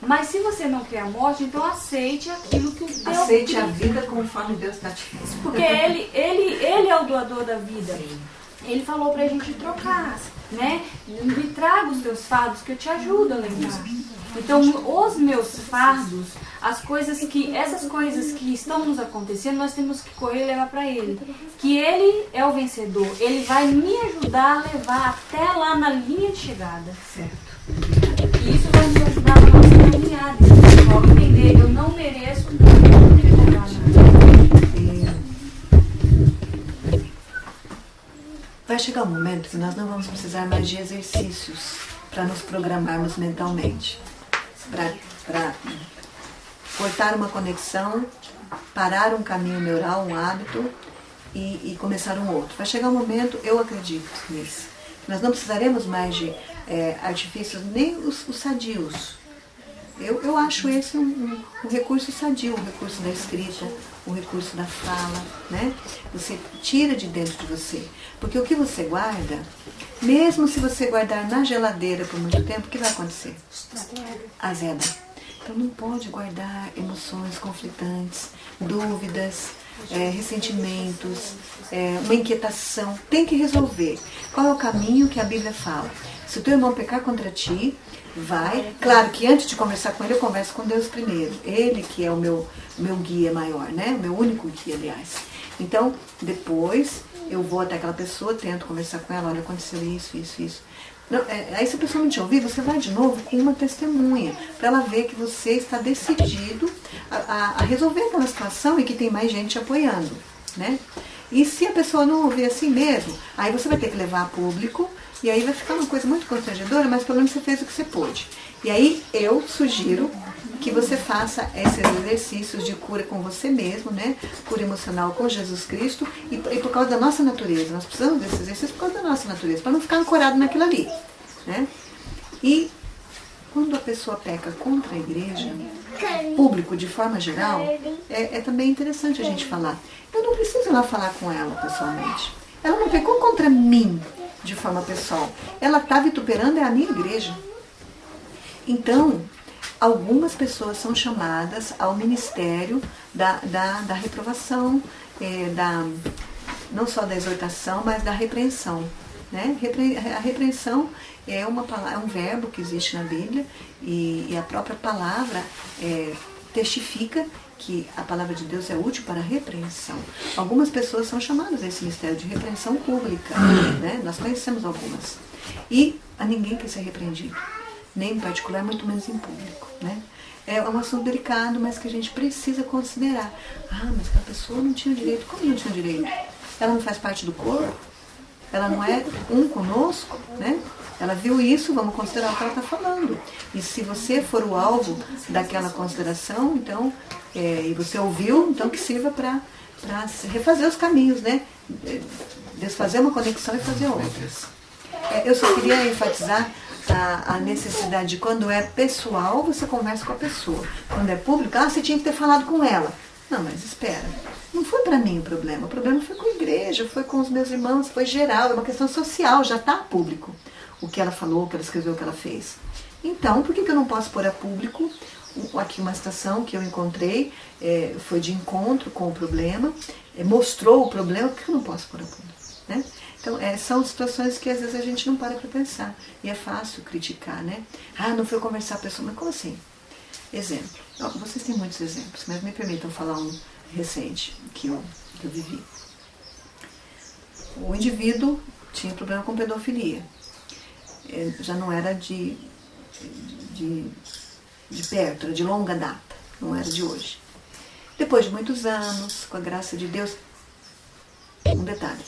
Mas se você não quer a morte, então aceite aquilo que o Deus... Aceite a vida conforme Deus está te dando. Porque ele é o doador da vida. Sim. Ele falou pra gente trocar, né? Me traga os teus fardos que eu te ajudo a lembrar. Então, os meus fardos, essas coisas que estão nos acontecendo, nós temos que correr e levar para Ele. Que Ele é o vencedor. Ele vai me ajudar a levar até lá na linha de chegada. Certo. E isso vai me ajudar na nossa caminhada. Vamos entender, eu não mereço nada. vai chegar um momento que nós não vamos precisar mais de exercícios para nos programarmos mentalmente. Para cortar uma conexão, parar um caminho neural, um hábito e começar um outro. Vai chegar um momento, eu acredito nisso, nós não precisaremos mais de artifícios, nem os sadios. Eu acho esse um recurso sadio, o recurso da escrita, o recurso da fala, né? Você tira de dentro de você. Porque o que você guarda, mesmo se você guardar na geladeira por muito tempo, o que vai acontecer? Azeda. Então não pode guardar emoções conflitantes, dúvidas, ressentimentos, uma inquietação. Tem que resolver. Qual é o caminho que a Bíblia fala? Se o teu irmão pecar contra ti, vai. Claro que antes de conversar com ele, eu converso com Deus primeiro. Ele que é o meu guia maior, né? O meu único guia, aliás. Então, depois, eu vou até aquela pessoa, tento conversar com ela, olha, aconteceu isso. Não, aí se a pessoa não te ouvir, você vai de novo com uma testemunha, para ela ver que você está decidido a resolver aquela situação e que tem mais gente apoiando, né? E se a pessoa não ouvir assim mesmo, aí você vai ter que levar a público, e aí vai ficar uma coisa muito constrangedora, mas pelo menos você fez o que você pôde. E aí eu sugiro que você faça esses exercícios de cura com você mesmo, né? Cura emocional com Jesus Cristo, e por causa da nossa natureza. Nós precisamos desses exercícios por causa da nossa natureza, para não ficar ancorado naquilo ali, né? E quando a pessoa peca contra a igreja, público de forma geral, é também interessante a gente falar. Eu não preciso ir lá falar com ela pessoalmente. Ela não pecou contra mim de forma pessoal. Ela está vituperando a minha igreja. Então, algumas pessoas são chamadas ao ministério da reprovação, não só da exortação, mas da repreensão. Né? A repreensão é um verbo que existe na Bíblia e a própria palavra testifica que a palavra de Deus é útil para a repreensão. Algumas pessoas são chamadas a esse ministério de repreensão pública, né? Nós conhecemos algumas. E a ninguém quer ser repreendido, nem em particular, muito menos em público, né? É um assunto delicado, mas que a gente precisa considerar. Mas aquela pessoa não tinha direito. Como não tinha direito? Ela não faz parte do corpo? Ela não é um conosco, né? Ela viu isso, vamos considerar o que ela está falando. E se você for o alvo daquela consideração, então, e você ouviu, então que sirva para refazer os caminhos, né? Desfazer uma conexão e fazer outras. Eu só queria enfatizar a necessidade de quando é pessoal, você conversa com a pessoa. Quando é público, você tinha que ter falado com ela. Não, mas espera. Não foi para mim o problema foi com a igreja, foi com os meus irmãos, foi geral, é uma questão social, já está público. O que ela falou, o que ela escreveu, o que ela fez. Então, por que eu não posso pôr a público? Aqui uma situação que eu encontrei, foi de encontro com o problema, mostrou o problema, por que eu não posso pôr a público? Né? Então, são situações que às vezes a gente não para pensar. E é fácil criticar, né? Não foi conversar com a pessoa, mas como assim? Exemplo. Vocês têm muitos exemplos, mas me permitam falar um recente que eu vivi. O indivíduo tinha problema com pedofilia. Já não era de perto, era de longa data, não era de hoje. Depois de muitos anos, com a graça de Deus, um detalhe,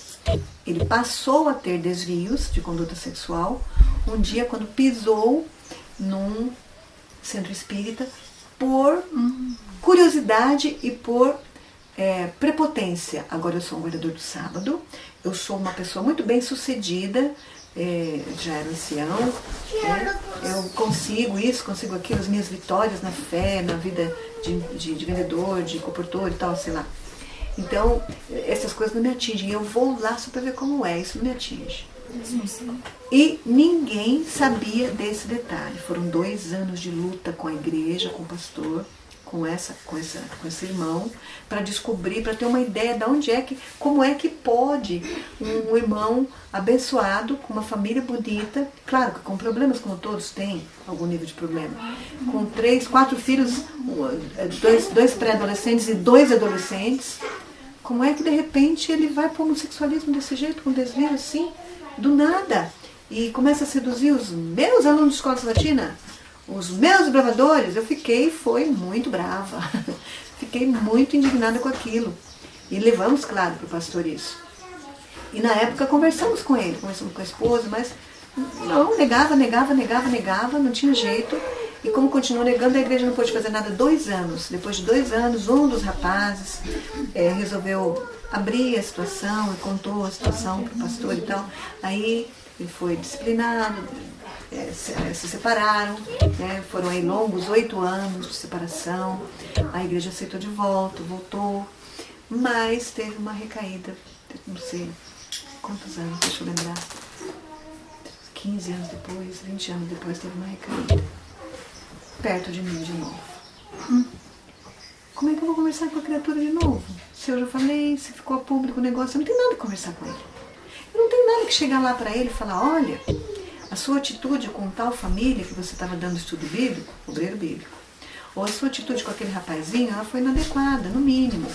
ele passou a ter desvios de conduta sexual um dia quando pisou num centro espírita por curiosidade e por prepotência. Agora eu sou um guardador do sábado, eu sou uma pessoa muito bem sucedida, já era ancião, eu consigo isso, consigo aquilo, as minhas vitórias na fé, na vida de vendedor, de comportor e tal, sei lá. Então, essas coisas não me atingem, eu vou lá só para ver como isso não me atinge. E ninguém sabia desse detalhe. Foram 2 anos de luta com a igreja, com o pastor, com esse irmão, para descobrir, para ter uma ideia de como é que pode um irmão abençoado, com uma família bonita, claro que com problemas como todos têm, algum nível de problema, com 3, 4 filhos, 2 pré-adolescentes e 2 adolescentes, como é que de repente ele vai para o homossexualismo desse jeito, com desvio assim, do nada, e começa a seduzir os meus alunos de escola sabatina, os meus bravadores? Foi muito brava, fiquei muito indignada com aquilo. E levamos, claro, para o pastor isso. E na época conversamos com ele, conversamos com a esposa, mas não, negava, não tinha jeito. E como continuou negando, a igreja não pôde fazer nada 2 anos. Depois de 2 anos, um dos rapazes resolveu abrir a situação e contou a situação para o pastor e tal. Aí ele foi disciplinado, se separaram, né? Foram aí longos 8 anos de separação. A igreja aceitou de volta, voltou, mas teve uma recaída, não sei quantos anos, deixa eu lembrar, 15 anos depois, 20 anos depois teve uma recaída, perto de mim de novo. Como é que eu vou conversar com a criatura de novo? Se eu já falei, se ficou a público o negócio, eu não tenho nada que conversar com ele. Eu não tenho nada que chegar lá para ele e falar, olha, a sua atitude com tal família que você estava dando estudo bíblico, obreiro bíblico, ou a sua atitude com aquele rapazinho, ela foi inadequada, no mínimo.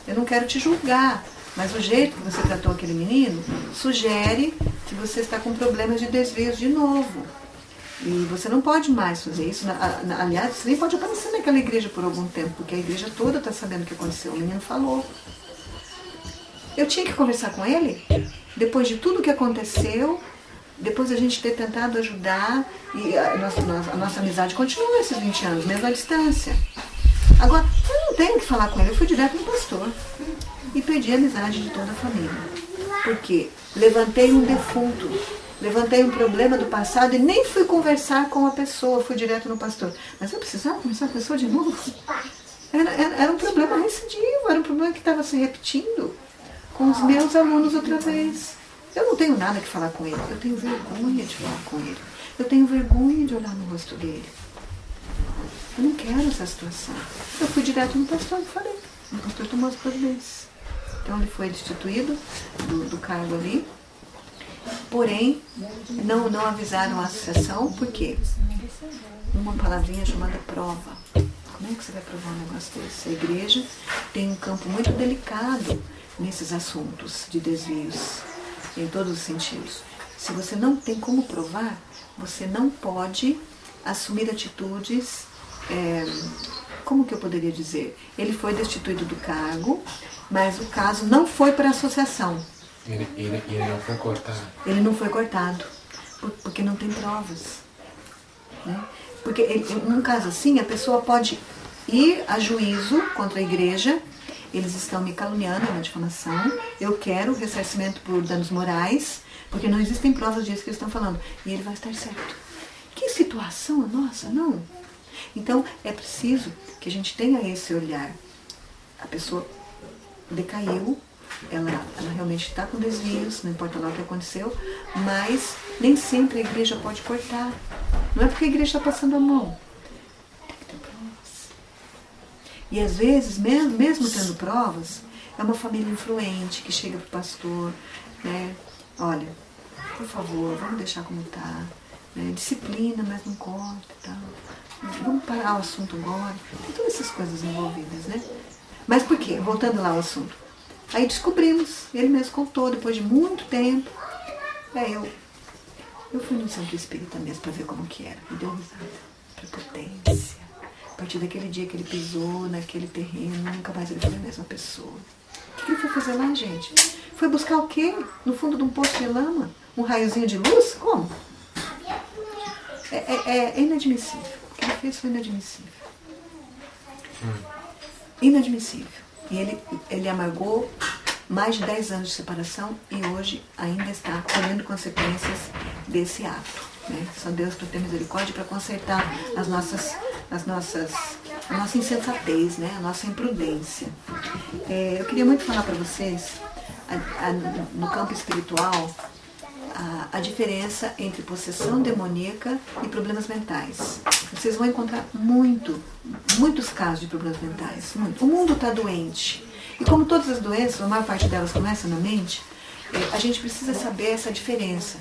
Eu não quero te julgar, mas o jeito que você tratou aquele menino sugere que você está com problemas de desvios de novo. E você não pode mais fazer isso. Aliás, você nem pode aparecer naquela igreja por algum tempo, porque a igreja toda está sabendo o que aconteceu. O menino falou. Eu tinha que conversar com ele, depois de tudo o que aconteceu, depois a gente ter tentado ajudar, e a nossa amizade continua esses 20 anos, mesmo à distância. Agora, eu não tenho que falar com ele, eu fui direto no pastor e pedi a amizade de toda a família. Por quê? Levantei um defunto, levantei um problema do passado e nem fui conversar com a pessoa, fui direto no pastor. Mas eu precisava conversar com a pessoa de novo? Era um problema recidivo, era um problema que estava se repetindo com os meus alunos outra vez. Eu não tenho nada que falar com ele, eu tenho vergonha de falar com ele. Eu tenho vergonha de olhar no rosto dele. Eu não quero essa situação. Eu fui direto no pastor e falei. O pastor tomou as providências. Então ele foi destituído do cargo ali. Porém, não avisaram a associação, por quê? Uma palavrinha chamada prova. Como é que você vai provar um negócio desse? A igreja tem um campo muito delicado nesses assuntos de desvios, em todos os sentidos. Se você não tem como provar, você não pode assumir atitudes, como que eu poderia dizer? Ele foi destituído do cargo, mas o caso não foi para a associação. Ele não foi cortado. Ele não foi cortado, porque não tem provas. Né? Porque num caso assim, a pessoa pode ir a juízo contra a igreja, eles estão me caluniando, é uma difamação, eu quero ressarcimento por danos morais, porque não existem provas disso que eles estão falando, e ele vai estar certo. Que situação a nossa, não? Então, é preciso que a gente tenha esse olhar. A pessoa decaiu, ela realmente está com desvios, não importa lá o que aconteceu, mas nem sempre a igreja pode cortar. Não é porque a igreja está passando a mão. Tem que ter provas. E às vezes, mesmo tendo provas, é uma família influente que chega para o pastor, né? Olha, por favor, vamos deixar como está. Né? Disciplina, mas não corta e tal. Vamos parar o assunto agora. Tem todas essas coisas envolvidas, né? Mas por quê? Voltando lá ao assunto. Aí descobrimos, ele mesmo contou, depois de muito tempo. Eu fui no Centro Espírita mesmo para ver como que era. Me deu risada. Prepotência. A partir daquele dia que ele pisou naquele terreno, nunca mais ele foi a mesma pessoa. O que ele foi fazer lá, gente? Foi buscar o quê? No fundo de um poço de lama? Um raiozinho de luz? Como? É inadmissível. O que ele fez foi inadmissível. Inadmissível. E ele amargou mais de 10 anos de separação e hoje ainda está colhendo consequências desse ato. Né? Só Deus para ter misericórdia, para consertar a nossa insensatez, né? A nossa imprudência. Eu queria muito falar para vocês, no campo espiritual, a diferença entre possessão demoníaca e problemas mentais. Vocês vão encontrar muitos casos de problemas mentais. Muito. O mundo está doente. E como todas as doenças, a maior parte delas começa na mente, a gente precisa saber essa diferença.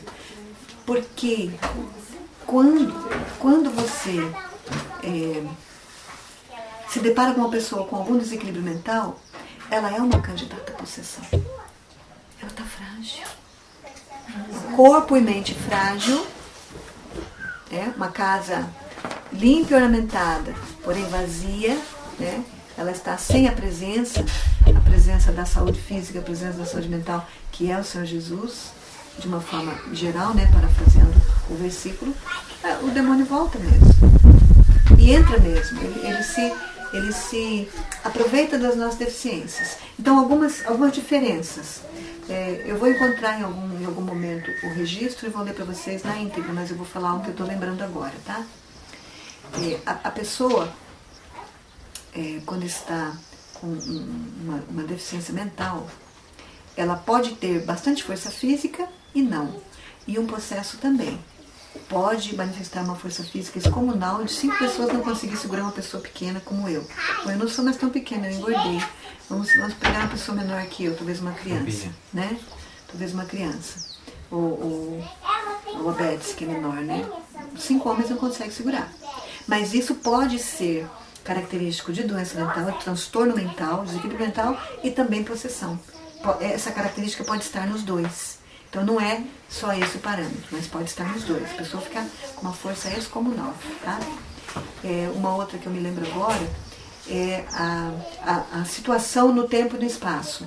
Porque quando você se depara com uma pessoa com algum desequilíbrio mental, ela é uma candidata à possessão. Ela está frágil. Corpo e mente frágil, uma casa limpa e ornamentada, porém vazia, né? Ela está sem a presença presença da saúde física, a presença da saúde mental, que é o Senhor Jesus, de uma forma geral, né, parafraseando o versículo, o demônio volta mesmo. E entra mesmo. Ele se aproveita das nossas deficiências. Então, algumas diferenças. Eu vou encontrar em algum momento o registro e vou ler para vocês na íntegra, mas eu vou falar o que eu estou lembrando agora, tá? A pessoa, quando está com uma deficiência mental, ela pode ter bastante força física e não. E um processo também. Pode manifestar uma força física descomunal de 5 pessoas não conseguir segurar uma pessoa pequena como eu. Eu não sou mais tão pequena, eu engordei. Vamos pegar uma pessoa menor que eu, talvez uma criança, né? Talvez uma criança. Ou a Betsy, que é menor, né? 5 homens não conseguem segurar. Mas isso pode ser característico de doença mental, de transtorno mental, desequilíbrio mental e também possessão. Essa característica pode estar nos dois. Então não é só esse o parâmetro, mas pode estar nos dois. A pessoa fica com uma força excomunal, tá? Uma outra que eu me lembro agora é a situação no tempo e no espaço.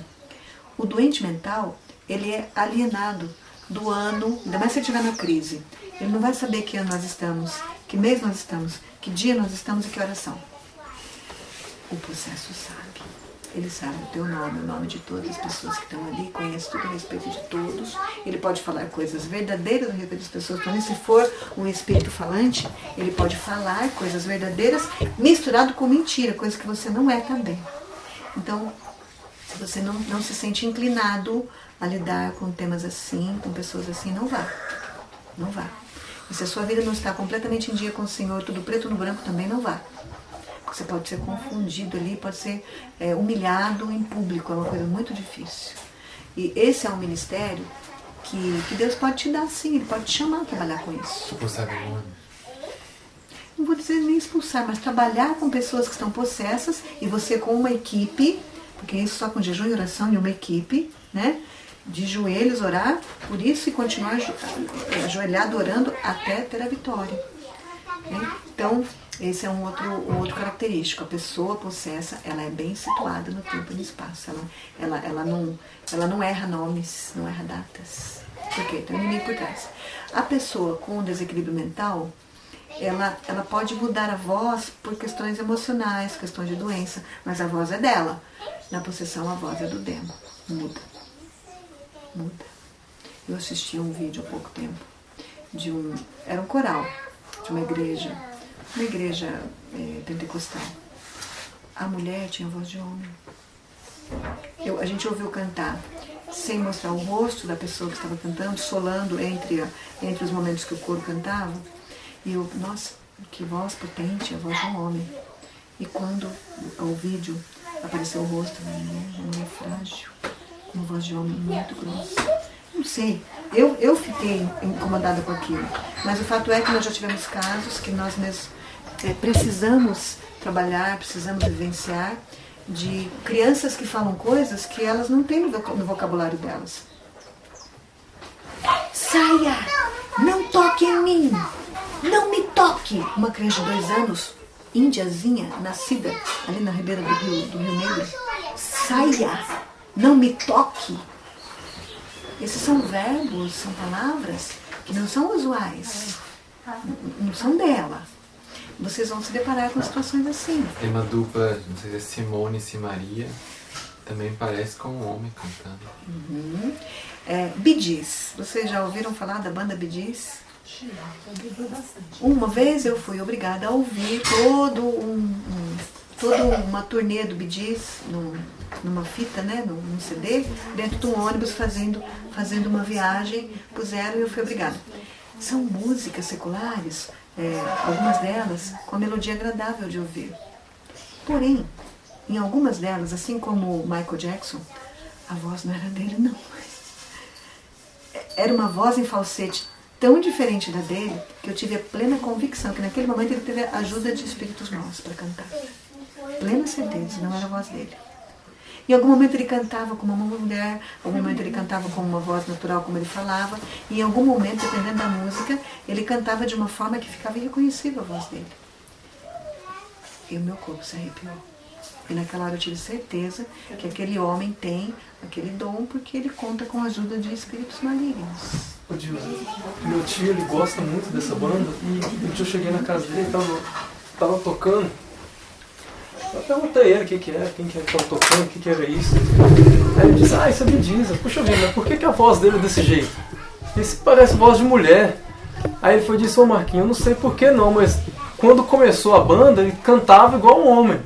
O doente mental, ele é alienado do ano, ainda mais se ele estiver na crise. Ele não vai saber que ano nós estamos, que mês nós estamos, que dia nós estamos e que horas são. O processo sabe. Ele sabe o teu nome, o nome de todas as pessoas que estão ali, conhece tudo a respeito de todos. Ele pode falar coisas verdadeiras a respeito das pessoas. Então, se for um espírito falante, ele pode falar coisas verdadeiras misturado com mentira, coisa que você não é também. Então, se você não se sente inclinado a lidar com temas assim, com pessoas assim, não vá. Não vá. E se a sua vida não está completamente em dia com o Senhor, tudo preto no branco, também não vá. Você pode ser confundido ali, pode ser humilhado em público, é uma coisa muito difícil. E esse é um ministério que Deus pode te dar sim, Ele pode te chamar a trabalhar com isso. Expulsar demônios? Não vou dizer nem expulsar, mas trabalhar com pessoas que estão possessas e você com uma equipe, porque isso só com jejum e oração e uma equipe, né? De joelhos orar por isso e continuar ajoelhado orando até ter a vitória. Né? Então, esse é um outro característico. A pessoa possessa, ela é bem situada no tempo e no espaço. Ela não erra nomes, não erra datas. Por quê? Tem um inimigo por trás. A pessoa com desequilíbrio mental, ela pode mudar a voz por questões emocionais, questões de doença, mas a voz é dela. Na possessão, a voz é do demo. Muda. Eu assisti a um vídeo há pouco tempo era um coral de uma igreja pentecostal. A mulher tinha voz de homem. A gente ouviu cantar sem mostrar o rosto da pessoa que estava cantando, solando entre os momentos que o coro cantava. E nossa, que voz potente, a voz de um homem. E quando o vídeo apareceu o rosto, uma mulher frágil, com uma voz de homem muito grossa. Não sei, eu fiquei incomodada com aquilo. Mas o fato é que nós já tivemos casos que nós mesmos precisamos trabalhar, precisamos vivenciar, de crianças que falam coisas que elas não têm no vocabulário delas. Saia! Não toque em mim! Não me toque! Uma criança de 2 anos, índiazinha, nascida ali na ribeira do Rio Negro. Saia! Não me toque! Esses são verbos, são palavras que não são usuais, não são dela. Vocês vão se deparar com situações assim. Tem uma dupla, não sei se é Simone e Simaria, também parece com um homem cantando. Bee Gees. Vocês já ouviram falar da banda Bee Gees? Uma vez eu fui obrigada a ouvir toda uma turnê do Bee Gees numa fita, né, num CD, dentro de um ônibus fazendo uma viagem, puseram e eu fui obrigada. São músicas seculares, algumas delas com melodia agradável de ouvir. Porém, em algumas delas, assim como Michael Jackson, a voz não era dele, não. Era uma voz em falsete tão diferente da dele que eu tive a plena convicção que naquele momento ele teve a ajuda de espíritos maus para cantar. Plena certeza, não era a voz dele. Em algum momento ele cantava como uma mulher, em algum momento ele cantava com uma voz natural como ele falava, e em algum momento, dependendo da música, ele cantava de uma forma que ficava irreconhecível a voz dele. E o meu corpo se arrepiou. E naquela hora eu tive certeza que aquele homem tem aquele dom porque ele conta com a ajuda de espíritos malignos. Ô Dilson, meu tio ele gosta muito dessa banda e um dia eu cheguei na casa dele, tava tocando. Eu perguntei ele o que era, quem que estava tocando, o que era isso. Aí ele disse, isso é Bidiza. Puxa vida, mas por que a voz dele é desse jeito? Isso parece voz de mulher. Aí ele foi e disse, ô Marquinhos, eu não sei por que não, mas quando começou a banda ele cantava igual um homem.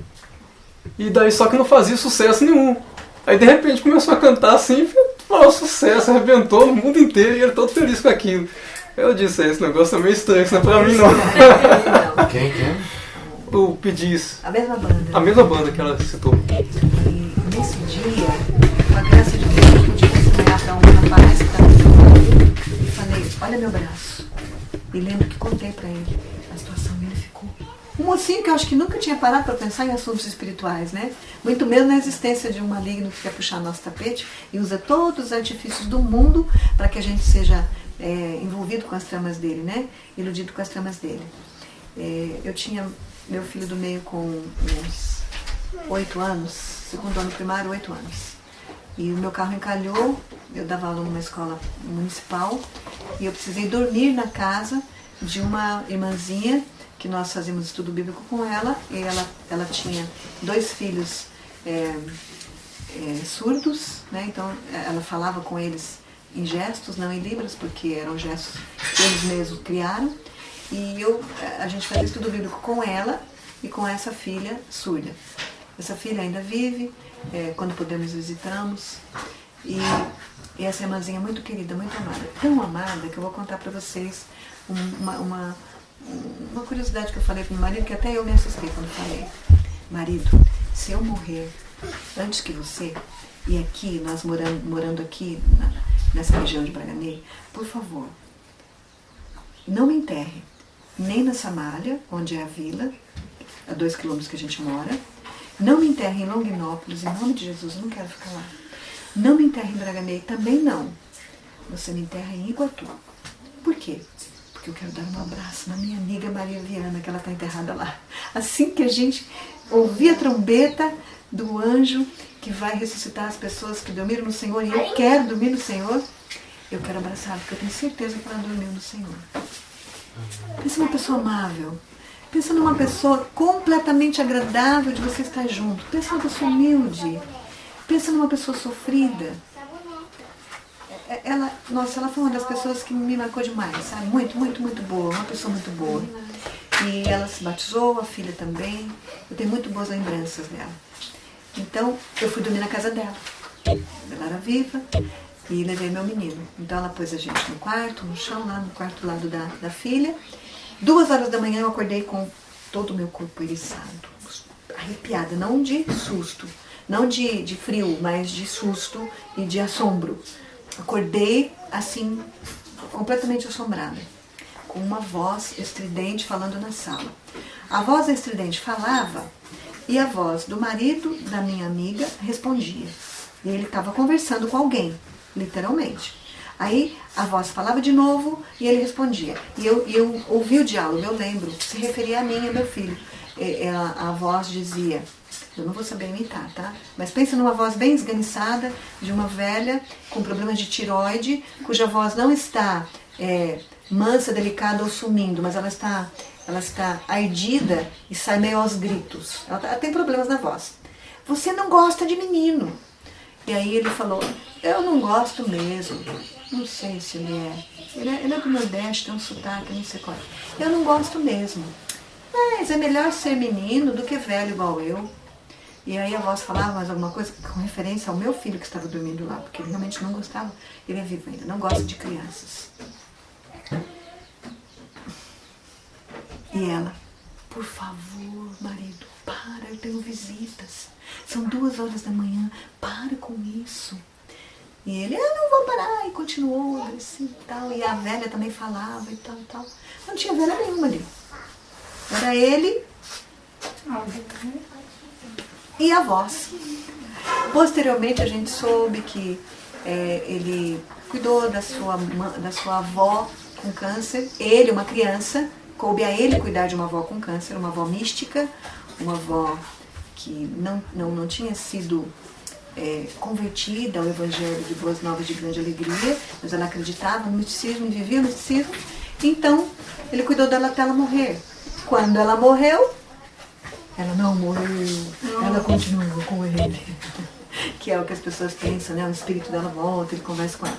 E daí só que não fazia sucesso nenhum. Aí de repente começou a cantar assim, foi um sucesso, arrebentou no mundo inteiro e ele todo feliz com aquilo. Eu disse, esse negócio é meio estranho, isso não é pra mim não. Quem é? O Pedis. A mesma banda. A mesma banda que ela citou. E nesse dia, com a graça de Deus, eu pude testemunhar para um rapaz que estava do lado e falei, olha meu braço. E lembro que contei para ele a situação e ele ficou. Um mocinho que eu acho que nunca tinha parado para pensar em assuntos espirituais, né? Muito menos na existência de um maligno que quer puxar nosso tapete e usa todos os artifícios do mundo para que a gente seja envolvido com as tramas dele, né? Iludido com as tramas dele. Eu tinha meu filho do meio com uns 8 anos, segundo ano primário, 8 anos. E o meu carro encalhou, eu dava aula numa escola municipal e eu precisei dormir na casa de uma irmãzinha que nós fazíamos estudo bíblico com ela, e ela tinha 2 filhos surdos, né? Então ela falava com eles em gestos, não em libras, porque eram gestos que eles mesmos criaram. E a gente fazia estudo bíblico com ela e com essa filha surda. Essa filha ainda vive, quando podemos visitamos. E essa irmãzinha muito querida, muito amada. Tão amada que eu vou contar para vocês uma curiosidade que eu falei para meu marido, que até eu me assustei quando falei. Marido, se eu morrer antes que você, e aqui, nós morando aqui nessa região de Braganê, por favor, não me enterre. Nem na Samália, onde é a vila, a 2 quilômetros que a gente mora. Não me enterre em Longinópolis, em nome de Jesus, eu não quero ficar lá. Não me enterre em Braganê, também não. Você me enterra em Iguatu. Por quê? Porque eu quero dar um abraço na minha amiga Maria Viana, que ela está enterrada lá. Assim que a gente ouvir a trombeta do anjo que vai ressuscitar as pessoas que dormiram no Senhor, e eu quero dormir no Senhor, eu quero abraçá-la, porque eu tenho certeza que ela dormiu no Senhor. Pensa numa pessoa amável. Pensa numa pessoa completamente agradável de você estar junto. Pensa numa pessoa humilde. Pensa numa pessoa sofrida. Ela foi uma das pessoas que me marcou demais, sabe? Muito, muito, muito boa. Uma pessoa muito boa. E ela se batizou, a filha também. Eu tenho muito boas lembranças dela. Então, eu fui dormir na casa dela. Ela era viva. E levei meu menino. Então ela pôs a gente no quarto, no chão, lá no quarto lado da filha. 2 horas da manhã eu acordei com todo o meu corpo eriçado, arrepiada, não de susto, não de frio, mas de susto e de assombro. Acordei assim, completamente assombrada, com uma voz estridente falando na sala. A voz estridente falava e a voz do marido da minha amiga respondia. E ele estava conversando com alguém. Literalmente. Aí a voz falava de novo e ele respondia. E eu ouvi o diálogo, eu lembro, se referia a mim e ao meu filho. A voz dizia, eu não vou saber imitar, tá? Mas pensa numa voz bem esganiçada de uma velha com problemas de tireoide, cuja voz não está mansa, delicada ou sumindo, mas ela está ardida e sai meio aos gritos. Ela tem problemas na voz. Você não gosta de menino. E aí ele falou, eu não gosto mesmo. Não sei se ele é. Ele é do Nordeste, tem um sotaque, não sei qual. Eu não gosto mesmo. Mas é melhor ser menino do que velho igual eu. E aí a voz falava mais alguma coisa com referência ao meu filho que estava dormindo lá, porque ele realmente não gostava. Ele é vivo ainda, não gosta de crianças. E ela, por favor, marido, para, eu tenho visitas. São 2 horas da manhã, para com isso. E ele, eu não vou parar, e continuou assim e tal. E a velha também falava e tal e tal. Não tinha velha nenhuma ali. Era ele e a voz. Posteriormente a gente soube que ele cuidou da sua avó com câncer. Ele, uma criança, coube a ele cuidar de uma avó com câncer, uma avó mística, uma avó que não tinha sido convertida ao Evangelho de Boas Novas de Grande Alegria, mas ela acreditava no misticismo, vivia no misticismo. Então, ele cuidou dela até ela morrer. Quando ela morreu, ela não morreu, ela continuou com ele. Que é o que as pessoas pensam, né? O espírito dela volta, ele conversa com ela.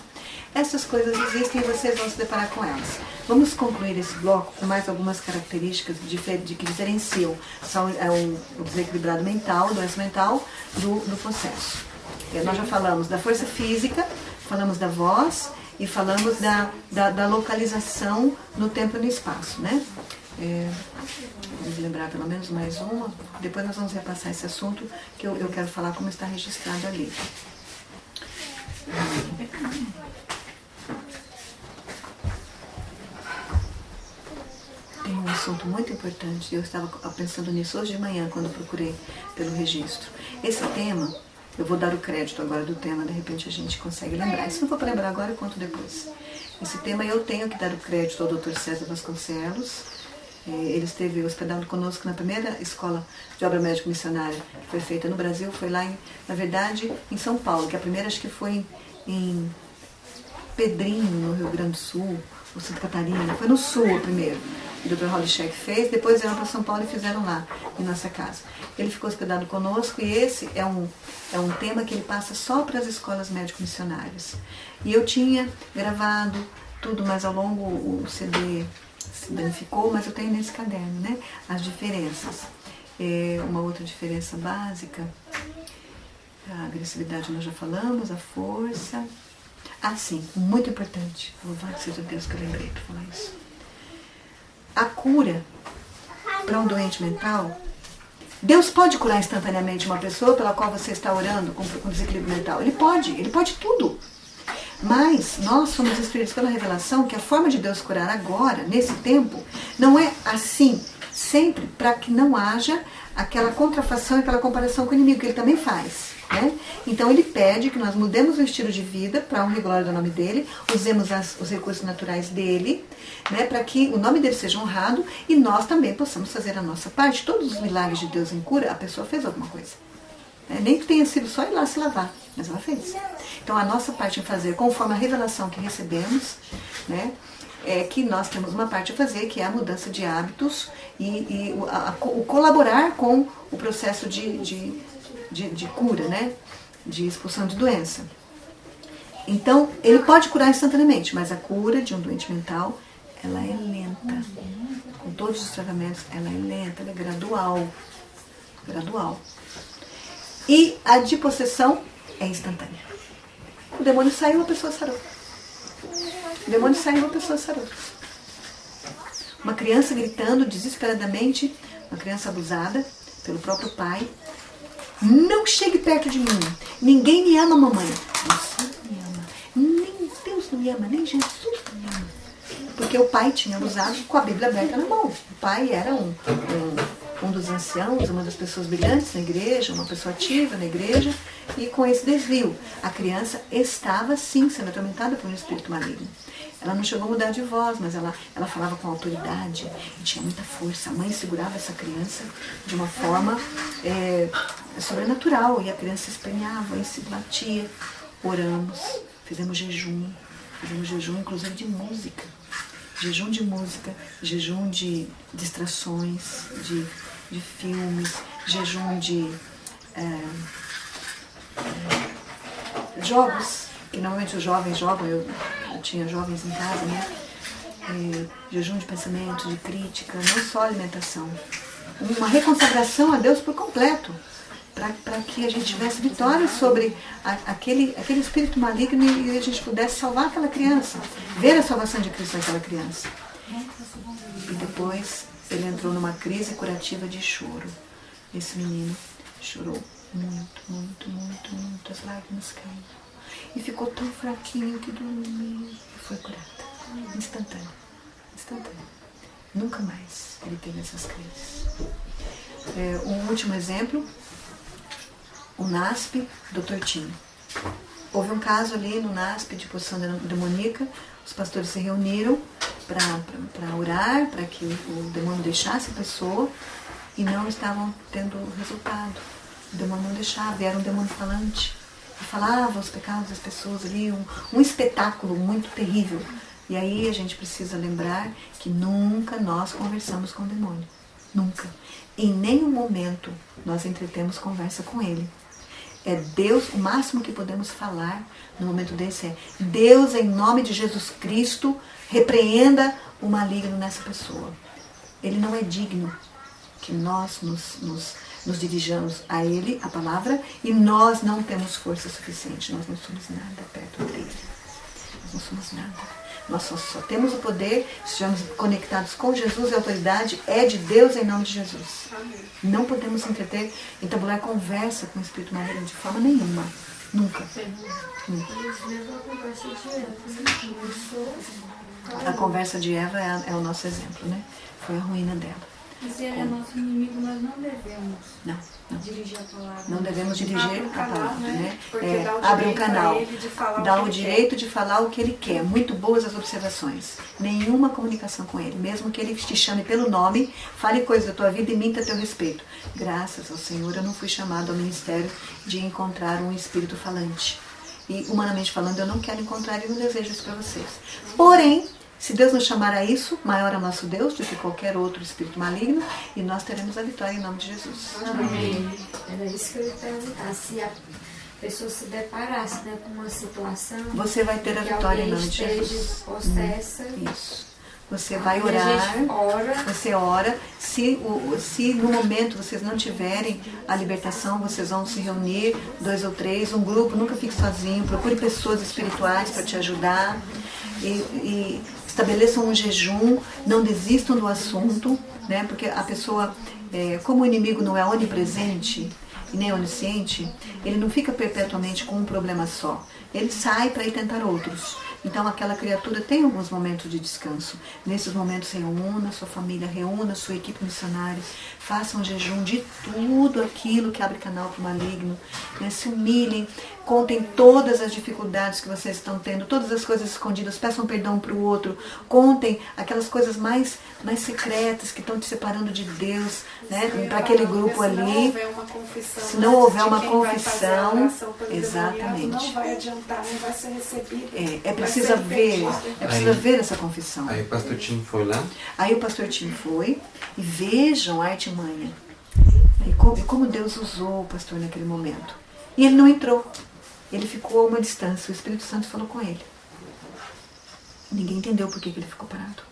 Essas coisas existem e vocês vão se deparar com elas. Vamos concluir esse bloco com mais algumas características que diferenciam o desequilibrado mental, a doença mental, do possesso. Nós já falamos da força física, falamos da voz e falamos da localização no tempo e no espaço, né? Vamos lembrar pelo menos mais uma, depois nós vamos repassar esse assunto que eu quero falar como está registrado ali. Tem um assunto muito importante, eu estava pensando nisso hoje de manhã quando procurei pelo registro. Esse tema, eu vou dar o crédito agora do tema, de repente a gente consegue lembrar. Se não for para lembrar agora, eu conto depois. Esse tema eu tenho que dar o crédito ao Dr. César Vasconcelos. Ele esteve hospedado conosco na primeira escola de obra médica missionária que foi feita no Brasil, foi lá, na verdade, em São Paulo, que a primeira acho que foi em Pedrinho, no Rio Grande do Sul, ou Santa Catarina, foi no Sul a primeira. O Dr. Hollicheck fez, depois vieram para São Paulo e fizeram lá, em nossa casa. Ele ficou hospedado conosco e esse é um tema que ele passa só para as escolas médico-missionárias. E eu tinha gravado tudo, mas ao longo o CD se danificou, mas eu tenho nesse caderno, né? As diferenças. Uma outra diferença básica, a agressividade nós já falamos, a força. Ah, sim, muito importante. Louvado seja Deus que eu lembrei para falar isso. A cura para um doente mental, Deus pode curar instantaneamente uma pessoa pela qual você está orando com desequilíbrio mental. Ele pode tudo. Mas nós somos instruídos pela revelação que a forma de Deus curar agora, nesse tempo, não é assim, sempre, para que não haja aquela contrafação, aquela comparação com o inimigo, que ele também faz. Né? Então ele pede que nós mudemos o estilo de vida para a honra e glória do nome dele, usemos os recursos naturais dele, né, para que o nome dele seja honrado e nós também possamos fazer a nossa parte. Todos os milagres de Deus em cura, a pessoa fez alguma coisa. Nem que tenha sido só ir lá se lavar, mas ela fez. Então a nossa parte em fazer, conforme a revelação que recebemos, né, é que nós temos uma parte a fazer, que é a mudança de hábitos e o colaborar com o processo de cura, né, de expulsão de doença. Então, ele pode curar instantaneamente, mas a cura de um doente mental, ela é lenta. Com todos os tratamentos, ela é lenta, ela é gradual. Gradual. E a de possessão é instantânea. O demônio saiu, a pessoa sarou. O demônio saiu, a pessoa sarou. Uma criança gritando desesperadamente, uma criança abusada pelo próprio pai. Não chegue perto de mim. Ninguém me ama, mamãe. Você não me ama. Nem Deus não me ama, nem Jesus não me ama. Porque o pai tinha abusado com a Bíblia aberta na mão. O pai era um dos anciãos, uma das pessoas brilhantes na igreja, uma pessoa ativa na igreja, e com esse desvio, a criança estava sim sendo atormentada por um espírito maligno. Ela não chegou a mudar de voz, mas ela falava com autoridade e tinha muita força. A mãe segurava essa criança de uma forma sobrenatural, e a criança se espanhava e se batia. Oramos, fizemos jejum inclusive de música. Jejum de música, jejum de distrações, de filmes, jejum de jogos, que normalmente os jovens jogam, eu tinha jovens em casa, né? Jejum de pensamento, de crítica, não só alimentação. Uma reconsagração a Deus por completo, para que a gente tivesse vitória sobre aquele espírito maligno e a gente pudesse salvar aquela criança, ver a salvação de Cristo naquela criança. E depois ele entrou numa crise curativa de choro. Esse menino chorou muito, as lágrimas caíram. E ficou tão fraquinho que dormiu e foi curado. Instantâneo. Nunca mais ele teve essas crises. Um último exemplo, o NASP do Tortinho. Houve um caso ali no NASP de possessão demoníaca. Os pastores se reuniram para orar, para que o demônio deixasse a pessoa. e não estavam tendo resultado. O demônio não deixava, era um demônio falante. E falava os pecados das pessoas ali, um espetáculo muito terrível. E aí a gente precisa lembrar que nunca nós conversamos com o demônio. Nunca. Em nenhum momento nós entretemos conversa com ele. É Deus, o máximo que podemos falar no momento desse é: Deus, em nome de Jesus Cristo, repreenda o maligno nessa pessoa. Ele não é digno que nós nos dirijamos a Ele, a palavra, e nós não temos força suficiente. Nós não somos nada perto dele. Nós não somos nada. Nós só temos o poder, se estivermos conectados com Jesus, e a autoridade é de Deus em nome de Jesus. Amém. Não podemos entreter, entabular conversa com o Espírito maligno de forma nenhuma. Nunca. Nunca. A conversa de Eva é o nosso exemplo, né? Foi a ruína dela. E se ele é nosso inimigo, nós não devemos dirigir a palavra. Não devemos dirigir a palavra, né? Abre um canal. Dá o direito de falar o que ele quer. Muito boas as observações. Nenhuma comunicação com ele. Mesmo que ele te chame pelo nome, fale coisas da tua vida e minta a teu respeito. Graças ao Senhor, eu não fui chamado ao ministério de encontrar um espírito falante. E, humanamente falando, eu não quero encontrar e não desejo isso para vocês. Porém, se Deus nos chamar a isso, maior é o nosso Deus do que qualquer outro espírito maligno, e nós teremos a vitória em nome de Jesus. Amém. Era isso que eu ia perguntar. Se a pessoa se deparasse, né, com uma situação... Você vai ter a vitória em nome de Jesus. Possessa. Isso. Você vai orar, você ora. Se no momento vocês não tiverem a libertação, vocês vão se reunir, 2 ou 3, um grupo, nunca fique sozinho, procure pessoas espirituais para te ajudar. E estabeleçam um jejum, não desistam do assunto, né? Porque a pessoa, como o inimigo não é onipresente e nem onisciente, ele não fica perpetuamente com um problema só. Ele sai para ir tentar outros. Então aquela criatura tem alguns momentos de descanso. Nesses momentos reúna sua família, reúna sua equipe missionária, façam um jejum de tudo aquilo que abre canal para o maligno, né? Se humilhem, contem todas as dificuldades que vocês estão tendo, todas as coisas escondidas, peçam perdão para o outro, contem aquelas coisas mais secretas que estão te separando de Deus, né? Para aquele grupo ali. Se não houver uma confissão, exatamente. Não vai adiantar, não vai ser recebido. É preciso ver essa confissão. Aí o pastor Tim foi lá? Aí o pastor Tim foi, e vejam a artimanha. E como Deus usou o pastor naquele momento. E ele não entrou. Ele ficou a uma distância. O Espírito Santo falou com ele. Ninguém entendeu por que ele ficou parado.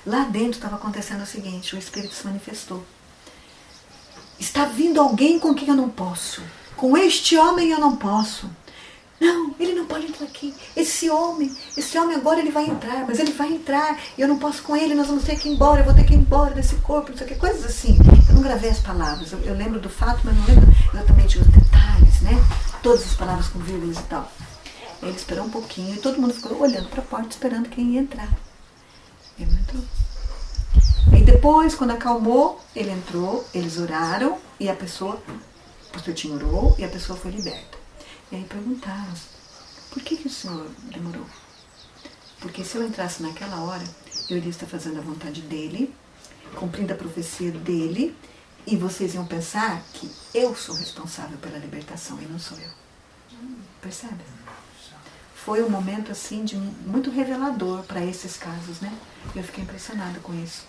Lá dentro estava acontecendo o seguinte: o Espírito se manifestou. Está vindo alguém com quem eu não posso. Com este homem eu não posso. Não, ele não pode entrar aqui. Esse homem agora ele vai entrar, mas ele vai entrar e eu não posso com ele, nós vamos ter que ir embora, eu vou ter que ir embora desse corpo, não sei o que, coisas assim. Eu não gravei as palavras, eu lembro do fato, mas não lembro exatamente os detalhes, né? Todas as palavras com vírgulas e tal. Ele esperou um pouquinho e todo mundo ficou olhando para a porta, esperando quem ia entrar. Ele não entrou. Aí depois, quando acalmou, ele entrou, eles oraram e a pessoa, o pastor Tim orou e a pessoa foi liberta. E aí perguntaram: por que o senhor demorou? Porque se eu entrasse naquela hora, eu iria estar fazendo a vontade dele, cumprindo a profecia dele, e vocês iam pensar que eu sou responsável pela libertação e não sou eu. Percebe? Foi um momento assim muito revelador para esses casos, né? Eu fiquei impressionada com isso.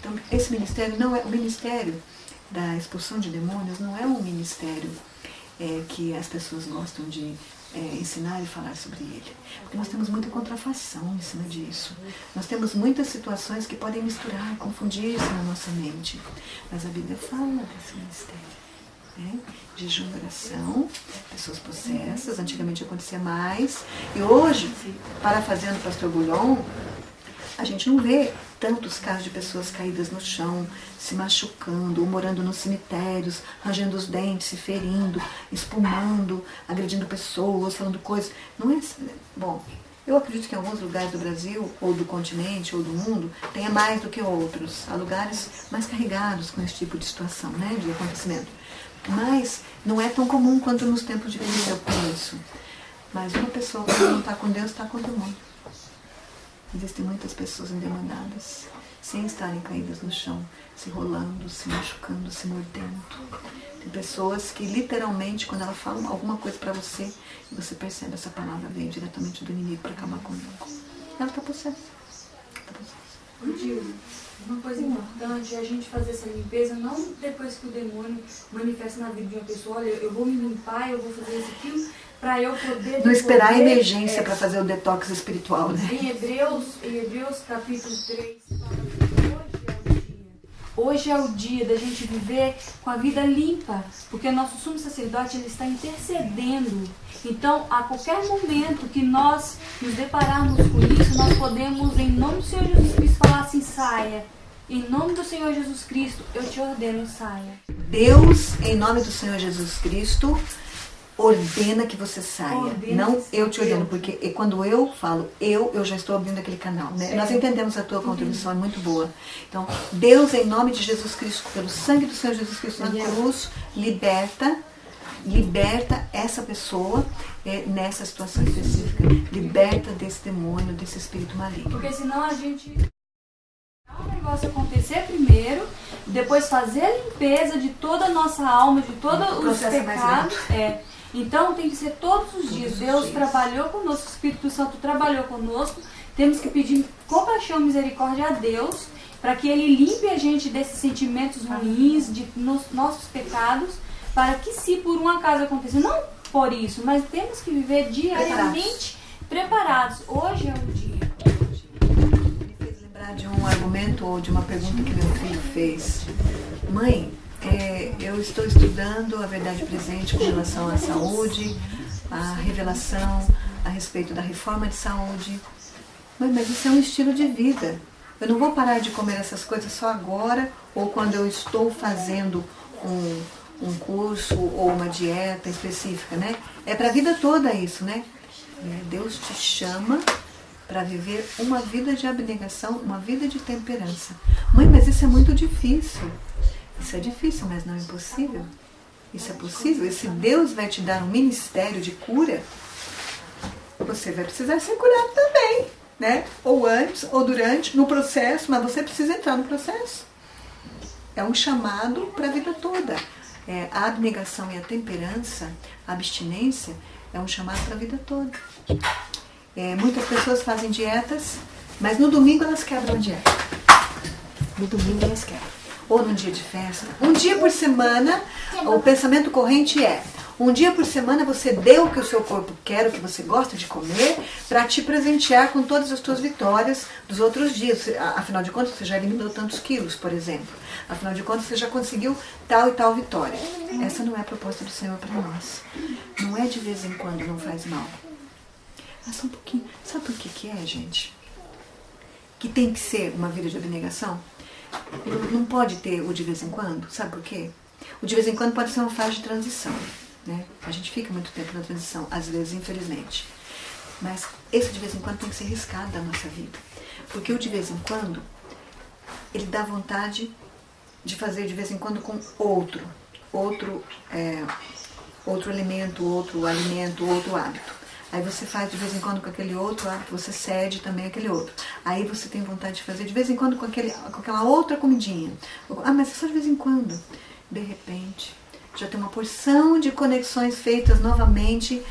Então, esse ministério não é o ministério da expulsão de demônios, não é um ministério que as pessoas gostam de ensinar e falar sobre ele. Porque nós temos muita contrafação em cima disso. Nós temos muitas situações que podem misturar, confundir-se na nossa mente. Mas a Bíblia fala desse ministério. Jejum e oração, pessoas possessas, antigamente acontecia mais. E hoje, parafraseando o pastor Bouillon, a gente não vê tantos casos de pessoas caídas no chão, se machucando, ou morando nos cemitérios, rangendo os dentes, se ferindo, espumando, agredindo pessoas, falando coisas. Não é assim. Bom, eu acredito que em alguns lugares do Brasil, ou do continente, ou do mundo, tenha mais do que outros. Há lugares mais carregados com esse tipo de situação, né, de acontecimento. Mas não é tão comum quanto nos tempos de que eu conheço. Mas uma pessoa, quando não está com Deus, está com o demônio. Existem muitas pessoas endemoniadas sem estarem caídas no chão, se rolando, se machucando, se mordendo. Tem pessoas que literalmente, quando ela fala alguma coisa para você, e você percebe essa palavra veio diretamente do inimigo para acabar comigo, ela está possessa. Dilma, uma coisa importante é a gente fazer essa limpeza, não depois que o demônio manifesta na vida de uma pessoa, olha, eu vou me limpar, eu vou fazer isso, aquilo, para eu poder... Não esperar a emergência para fazer o detox espiritual, né? Em Hebreus capítulo 3, fala que hoje é o dia da gente viver com a vida limpa, porque nosso sumo sacerdote ele está intercedendo. Então, a qualquer momento que nós nos depararmos com isso, nós podemos, em nome do Senhor Jesus Cristo, falar assim, saia. Em nome do Senhor Jesus Cristo, eu te ordeno, saia. Deus, em nome do Senhor Jesus Cristo, ordena que você saia. Não eu te ordeno, porque quando eu falo eu já estou abrindo aquele canal, né? Nós entendemos a tua contribuição, é muito boa. Então, Deus, em nome de Jesus Cristo, pelo sangue do Senhor Jesus Cristo na cruz, liberta essa pessoa nessa situação específica. Liberta desse demônio, desse espírito maligno. Porque senão a gente... o negócio acontecer primeiro, depois fazer a limpeza de toda a nossa alma, de todos os pecados. Então tem que ser todos os dias. Deus trabalhou conosco, o Espírito Santo trabalhou conosco. Temos que pedir compaixão e misericórdia a Deus para que Ele limpe a gente desses sentimentos ruins, de nossos pecados, para que se por um acaso acontecer, não por isso, mas temos que viver diariamente preparados. Hoje é o dia. Me fez lembrar de um argumento ou de uma pergunta que meu filho fez. Mãe, eu estou estudando a verdade presente com relação à saúde, a revelação a respeito da reforma de saúde. Mãe, mas isso é um estilo de vida. Eu não vou parar de comer essas coisas só agora ou quando eu estou fazendo um curso ou uma dieta específica, né? É para a vida toda isso, né? Deus te chama para viver uma vida de abnegação, uma vida de temperança. Mãe, mas isso é muito difícil. Isso é difícil, mas não é impossível. Isso é possível. E se Deus vai te dar um ministério de cura, você vai precisar ser curado também, né? Ou antes, ou durante, no processo, mas você precisa entrar no processo. É um chamado para a vida toda. A abnegação e a temperança, a abstinência, é um chamado para a vida toda. Muitas pessoas fazem dietas, mas no domingo elas quebram a dieta. No domingo elas quebram. Ou num dia de festa. Um dia por semana, o pensamento corrente é: um dia por semana você deu o que o seu corpo quer, o que você gosta de comer, para te presentear com todas as suas vitórias dos outros dias. Afinal de contas, você já eliminou tantos quilos, por exemplo. Afinal de contas, você já conseguiu tal e tal vitória. Essa não é a proposta do Senhor para nós. Não é de vez em quando, não faz mal. Mas só um pouquinho. Sabe por que é, gente? Que tem que ser uma vida de abnegação? Não pode ter o de vez em quando. Sabe por quê? O de vez em quando pode ser uma fase de transição, né? A gente fica muito tempo na transição, às vezes, infelizmente. Mas esse de vez em quando tem que ser riscado da nossa vida. Porque o de vez em quando, ele dá vontade de fazer de vez em quando com outro elemento, outro alimento, outro hábito. Aí você faz de vez em quando com aquele outro hábito, você cede também aquele outro. Aí você tem vontade de fazer de vez em quando com aquela outra comidinha. Ah, mas é só de vez em quando. De repente, já tem uma porção de conexões feitas novamente,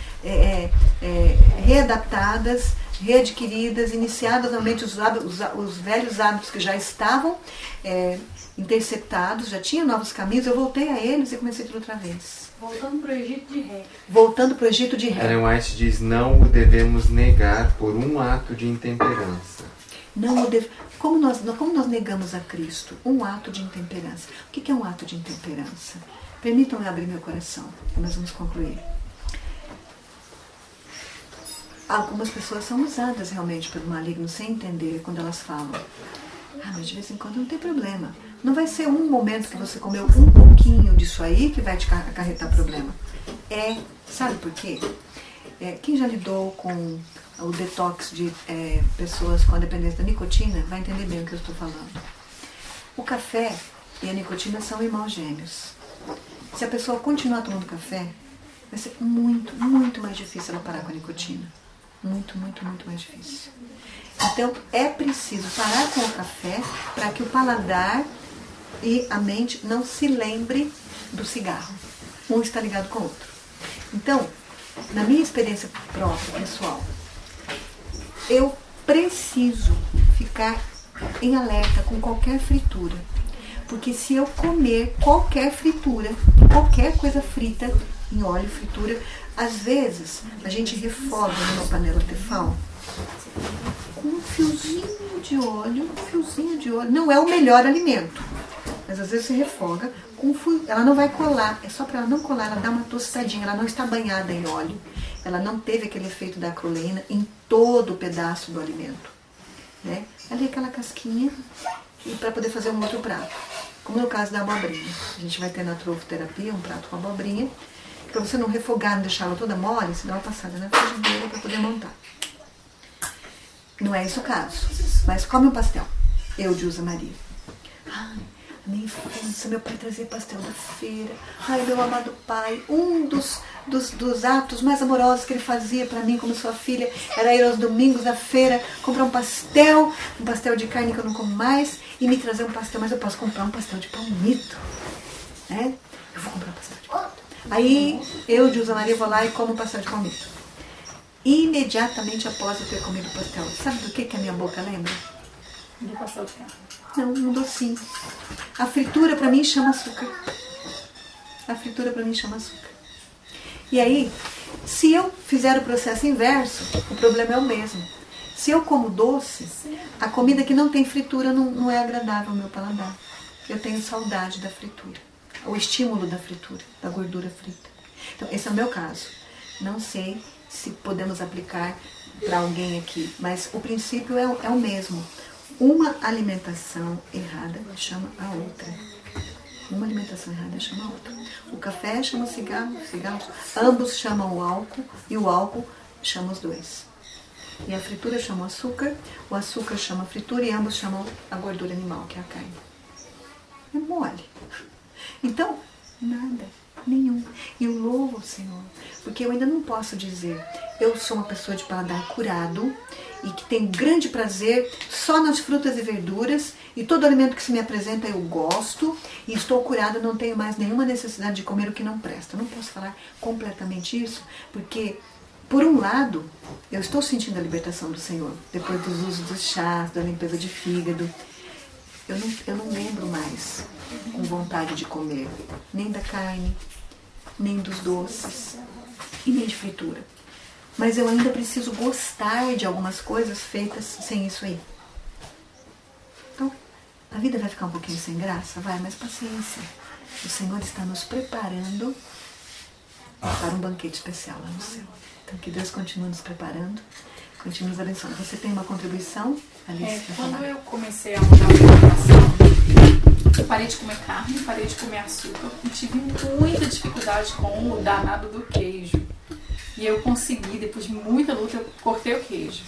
readaptadas, readquiridas, iniciadas novamente os velhos hábitos que já estavam interceptados, já tinha novos caminhos, eu voltei a eles e comecei tudo outra vez. Voltando para o Egito de Ré. Voltando para o Egito de Ré. Ellen White diz: não o devemos negar por um ato de intemperança. Como nós negamos a Cristo? Um ato de intemperança. O que é um ato de intemperança? Permitam-me abrir meu coração, e nós vamos concluir. Algumas pessoas são usadas realmente pelo maligno sem entender quando elas falam: ah, mas de vez em quando não tem problema. Não vai ser um momento que você comeu um pouquinho disso aí que vai te acarretar problema. Sabe por quê? Quem já lidou com o detox de pessoas com a dependência da nicotina vai entender bem o que eu estou falando. O café e a nicotina são irmãos gêmeos. Se a pessoa continuar tomando café, vai ser muito, muito mais difícil ela parar com a nicotina. Muito, muito, muito mais difícil. Então é preciso parar com o café para que o paladar e a mente não se lembre do cigarro. Um está ligado com o outro. Então, na minha experiência própria, pessoal, eu preciso ficar em alerta com qualquer fritura. Porque se eu comer qualquer fritura, qualquer coisa frita, em óleo, fritura, às vezes a gente refoga numa panela tefal com um fiozinho de óleo, não é o melhor alimento, mas às vezes você refoga com ela não vai colar, é só para ela não colar, ela dá uma tostadinha, ela não está banhada em óleo, ela não teve aquele efeito da acroleína em todo o pedaço do alimento, né? Ali aquela casquinha, e para poder fazer um outro prato, como no caso da abobrinha, a gente vai ter na trofoterapia um prato com abobrinha, para você não refogar, não deixar ela toda mole, você dá uma passada na frigideira para poder montar. Não é esse o caso, mas come um pastel. Eu, Dilza Maria. Ai, na minha infância, meu pai trazia pastel da feira. Ai, meu amado pai, um dos atos mais amorosos que ele fazia para mim como sua filha era ir aos domingos na feira, comprar um pastel de carne que eu não como mais, e me trazer um pastel, mas eu posso comprar um pastel de palmito, né? Eu vou comprar um pastel de palmito. Aí eu, Dilza Maria, vou lá e como um pastel de palmito. Imediatamente após eu ter comido o pastel, sabe do que a minha boca lembra? Do pastel de carne. Não, um docinho. A fritura para mim chama açúcar. A fritura para mim chama açúcar. E aí, se eu fizer o processo inverso, o problema é o mesmo. Se eu como doce, a comida que não tem fritura não é agradável ao meu paladar. Eu tenho saudade da fritura. O estímulo da fritura, da gordura frita. Então, esse é o meu caso. Não sei se podemos aplicar para alguém aqui, mas o princípio é o mesmo. Uma alimentação errada chama a outra. Uma alimentação errada chama a outra. O café chama o cigarro, ambos chamam o álcool, e o álcool chama os dois. E a fritura chama o açúcar chama a fritura, e ambos chamam a gordura animal, que é a carne. É mole. Então, nada, nenhum. E eu louvo o Senhor, porque eu ainda não posso dizer, eu sou uma pessoa de paladar curado e que tem grande prazer só nas frutas e verduras, e todo alimento que se me apresenta eu gosto, e estou curado, não tenho mais nenhuma necessidade de comer o que não presta. Eu não posso falar completamente isso, porque, por um lado, eu estou sentindo a libertação do Senhor, depois dos usos dos chás, da limpeza de fígado. Eu não lembro mais com vontade de comer nem da carne, nem dos doces e nem de fritura. Mas eu ainda preciso gostar de algumas coisas feitas sem isso aí. Então, a vida vai ficar um pouquinho sem graça? Vai, mas paciência. O Senhor está nos preparando para um banquete especial lá no céu. Então, que Deus continue nos preparando, continue nos abençoando. Você tem uma contribuição, Alice? Quando eu comecei a mudar a alimentação, eu parei de comer carne, parei de comer açúcar e tive muita dificuldade com o danado do queijo. E eu consegui, depois de muita luta, eu cortei o queijo.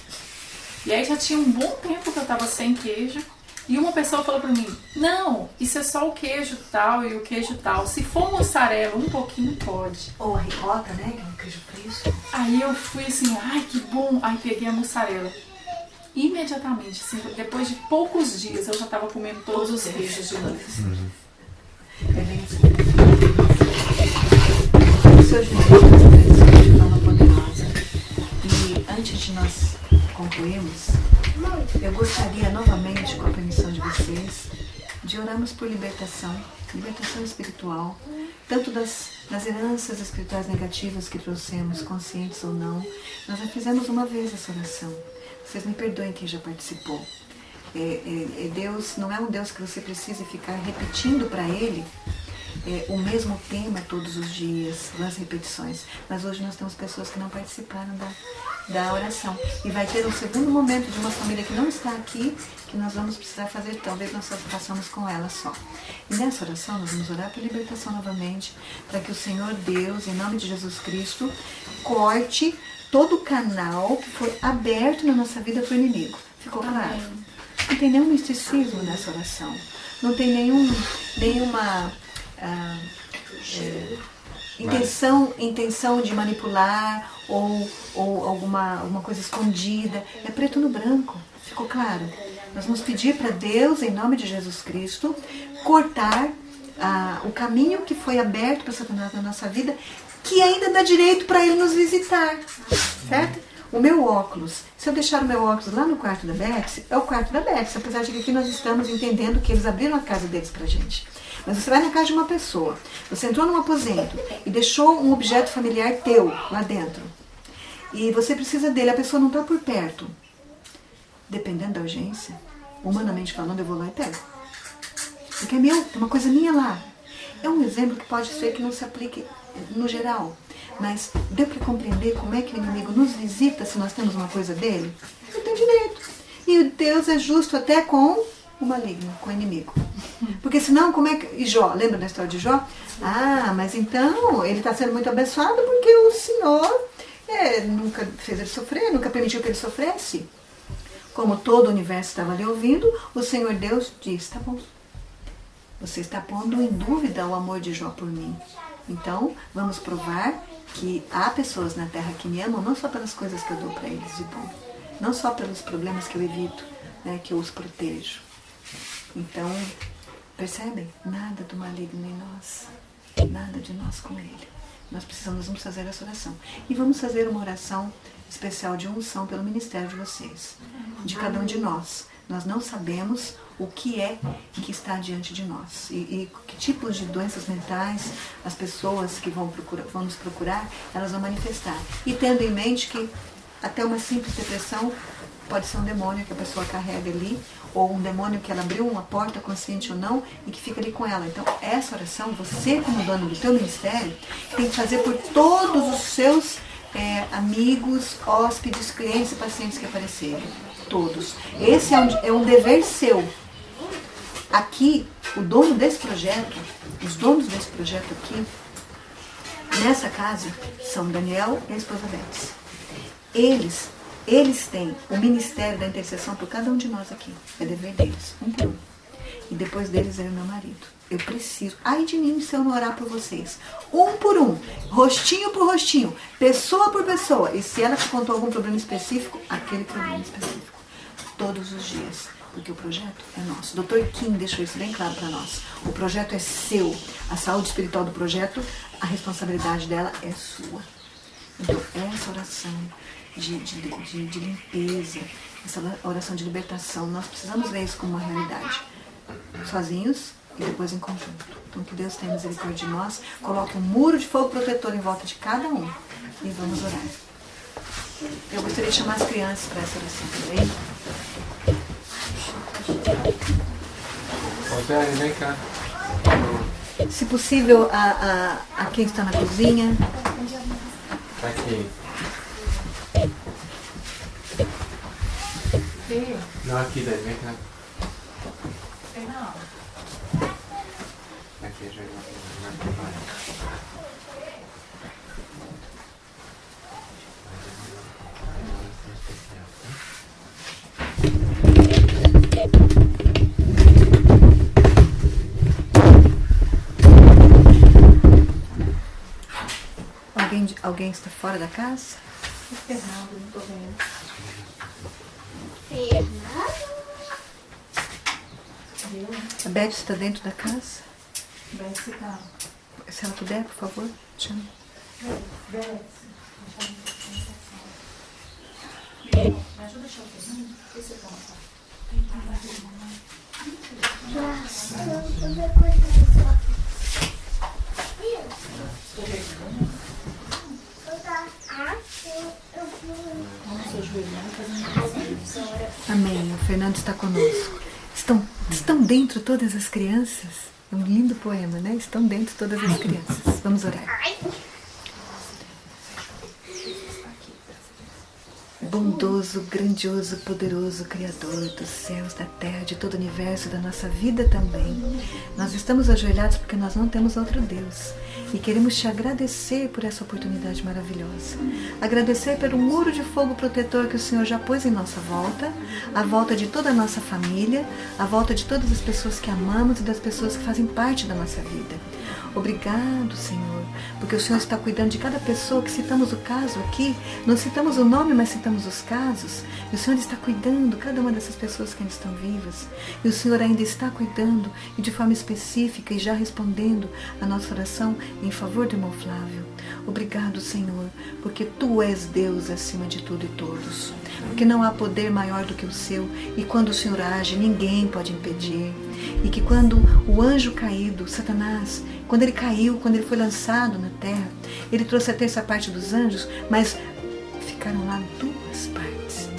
E aí já tinha um bom tempo que eu estava sem queijo. E uma pessoa falou pra mim, não, isso é só o queijo tal e o queijo tal. Se for mussarela, um pouquinho pode. Ou a ricota, né, que é um queijo fresco. Aí eu fui assim, ai que bom. Aí peguei a mussarela. Imediatamente, assim, depois de poucos dias, eu já estava comendo todos os queijos de novo. É bem assim. Senhor Jesus, de forma poderosa. E antes de nós concluirmos, eu gostaria novamente, com a permissão de vocês, de orarmos por libertação espiritual, tanto das heranças espirituais negativas que trouxemos, conscientes ou não. Nós já fizemos uma vez essa oração. Vocês me perdoem quem já participou. Deus não é um Deus que você precise ficar repetindo para Ele o mesmo tema todos os dias, nas repetições. Mas hoje nós temos pessoas que não participaram da oração. E vai ter um segundo momento de uma família que não está aqui, que nós vamos precisar fazer, talvez nós façamos com ela só. E nessa oração nós vamos orar por libertação novamente, para que o Senhor Deus, em nome de Jesus Cristo, corte todo o canal que foi aberto na nossa vida para o inimigo. Ficou claro? Não tem nenhum misticismo nessa oração. Não tem nenhuma intenção de manipular ou alguma coisa escondida. É preto no branco. Ficou claro? Nós vamos pedir para Deus, em nome de Jesus Cristo, cortar o caminho que foi aberto para Satanás na nossa vida, que ainda dá direito para ele nos visitar, certo? O meu óculos, se eu deixar o meu óculos lá no quarto da Betsy, é o quarto da Betsy, apesar de que aqui nós estamos entendendo que eles abriram a casa deles pra gente. Mas você vai na casa de uma pessoa, você entrou num aposento e deixou um objeto familiar teu lá dentro, e você precisa dele, a pessoa não está por perto. Dependendo da urgência, humanamente falando, eu vou lá e pego. Porque é meu, tem uma coisa minha lá. É um exemplo que pode ser que não se aplique no geral. Mas deu para compreender como é que o inimigo nos visita se nós temos uma coisa dele? Não tem direito. E Deus é justo até com o maligno, com o inimigo. Porque senão, como é que... E Jó, lembra da história de Jó? Ah, mas então ele está sendo muito abençoado porque o Senhor nunca fez ele sofrer, nunca permitiu que ele sofresse. Como todo o universo estava ali ouvindo, o Senhor Deus diz, tá bom. Você está pondo em dúvida o amor de Jó por mim. Então, vamos provar que há pessoas na Terra que me amam, não só pelas coisas que eu dou para eles de bom, não só pelos problemas que eu evito, né, que eu os protejo. Então, percebem? Nada do maligno em nós, nada de nós com ele. Nós vamos fazer essa oração. E vamos fazer uma oração especial de unção pelo ministério de vocês, de cada um de nós. Nós não sabemos o que é que está diante de nós e que tipos de doenças mentais as pessoas que vão nos procurar, elas vão manifestar. E tendo em mente que até uma simples depressão pode ser um demônio que a pessoa carrega ali, ou um demônio que ela abriu uma porta, consciente ou não, e que fica ali com ela. Então, essa oração, você como dono do teu ministério, tem que fazer por todos os seus amigos, hóspedes, clientes e pacientes que aparecerem. Todos. Esse é um dever seu. Aqui, o dono desse projeto, os donos desse projeto aqui, nessa casa, são Daniel e a esposa Betsy. Eles têm o ministério da intercessão por cada um de nós aqui. É dever deles, um por um. E depois deles eu e meu marido. Eu preciso. Ai de mim se eu não orar por vocês. Um por um. Rostinho por rostinho. Pessoa por pessoa. E se ela te contou algum problema específico, aquele problema específico. Todos os dias. Porque o projeto é nosso. O Dr. Kim deixou isso bem claro para nós. O projeto é seu. A saúde espiritual do projeto, a responsabilidade dela é sua. Então, essa oração de limpeza, essa oração de libertação, nós precisamos ver isso como uma realidade. Sozinhos e depois em conjunto. Então, que Deus tenha misericórdia de nós, coloque um muro de fogo protetor em volta de cada um e vamos orar. Eu gostaria de chamar as crianças para essa oração também. Rogério, vem cá. Se possível, a quem está na cozinha. Tá aqui. Não, aqui, Dani, vem cá. Aqui, já Alguém está fora da casa? O Fernando, não estou vendo. A Beth está dentro da casa? Betsy tá. Se ela puder, por favor, chame. Betsy, me ajuda a chamar o Fernando? O que você tá? Amém. O Fernando está conosco. Estão dentro todas as crianças? É um lindo poema, né? Estão dentro todas as crianças. Vamos orar. Bondoso, grandioso, poderoso Criador dos céus, da terra, de todo o universo, da nossa vida também. Nós estamos ajoelhados porque nós não temos outro Deus. E queremos te agradecer por essa oportunidade maravilhosa. Agradecer pelo muro de fogo protetor que o Senhor já pôs em nossa volta, a volta de toda a nossa família, a volta de todas as pessoas que amamos e das pessoas que fazem parte da nossa vida. Obrigado, Senhor, porque o Senhor está cuidando de cada pessoa, que citamos o caso aqui, não citamos o nome, mas citamos os casos, e o Senhor está cuidando de cada uma dessas pessoas que ainda estão vivas, e o Senhor ainda está cuidando, e de forma específica, e já respondendo a nossa oração em favor do irmão Flávio. Obrigado, Senhor, porque Tu és Deus acima de tudo e todos, porque não há poder maior do que o Seu, e quando o Senhor age, ninguém pode impedir, e que quando o anjo caído, Satanás, quando ele caiu, quando ele foi lançado na terra, ele trouxe a terça parte dos anjos, mas ficaram lá 2 partes.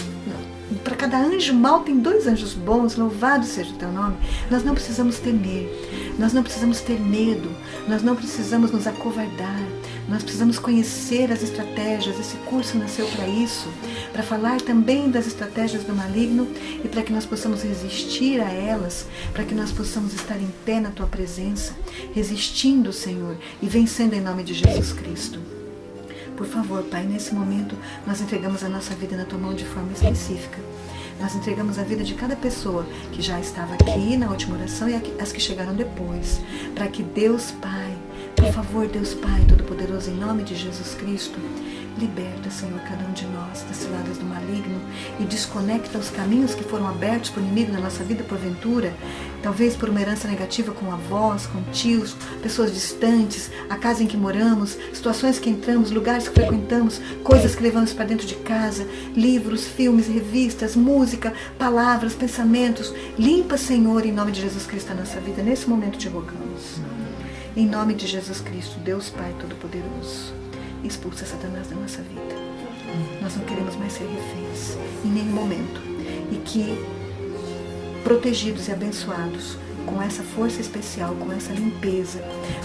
Para cada anjo mau tem 2 anjos bons, louvado seja o Teu nome. Nós não precisamos temer, nós não precisamos ter medo, nós não precisamos nos acovardar, nós precisamos conhecer as estratégias. Esse curso nasceu para isso, para falar também das estratégias do maligno e para que nós possamos resistir a elas, para que nós possamos estar em pé na Tua presença, resistindo, Senhor, e vencendo em nome de Jesus Cristo. Por favor, Pai, nesse momento nós entregamos a nossa vida na Tua mão de forma específica. Nós entregamos a vida de cada pessoa que já estava aqui na última oração e as que chegaram depois, para que Deus Pai, por favor, Deus Pai Todo-Poderoso, em nome de Jesus Cristo, liberta, Senhor, cada um de nós das ciladas do maligno e desconecta os caminhos que foram abertos por inimigo na nossa vida, porventura, talvez por uma herança negativa com avós, com tios, pessoas distantes, a casa em que moramos, situações que entramos, lugares que frequentamos, coisas que levamos para dentro de casa, livros, filmes, revistas, música, palavras, pensamentos. Limpa, Senhor, em nome de Jesus Cristo, a nossa vida. Nesse momento te rogamos. Em nome de Jesus Cristo, Deus Pai Todo-Poderoso, expulsa Satanás da nossa vida. Nós não queremos mais ser reféns em nenhum momento. E que, protegidos e abençoados com essa força especial, com essa limpeza,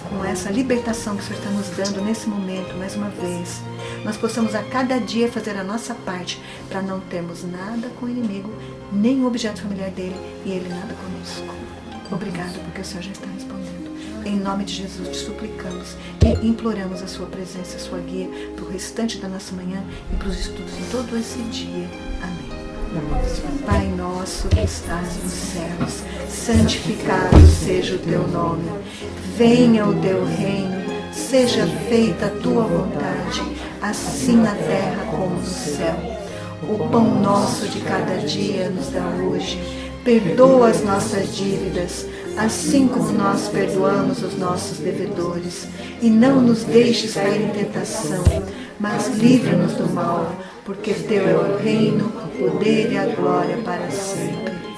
com essa libertação que o Senhor está nos dando nesse momento, mais uma vez, nós possamos a cada dia fazer a nossa parte para não termos nada com o inimigo, nem o objeto familiar dele e ele nada conosco. Obrigado, porque o Senhor já está respondendo. Em nome de Jesus te suplicamos e imploramos a Sua presença, a Sua guia para o restante da nossa manhã e para os estudos de todo esse dia. Amém. Pai nosso que estás nos céus, santificado seja o Teu nome. Venha o Teu reino, seja feita a Tua vontade, assim na terra como no céu. O pão nosso de cada dia nos dá hoje. Perdoa as nossas dívidas, assim como nós perdoamos os nossos devedores. E não nos deixes cair em tentação, mas livra-nos do mal, porque Teu é o reino, o poder e a glória para sempre.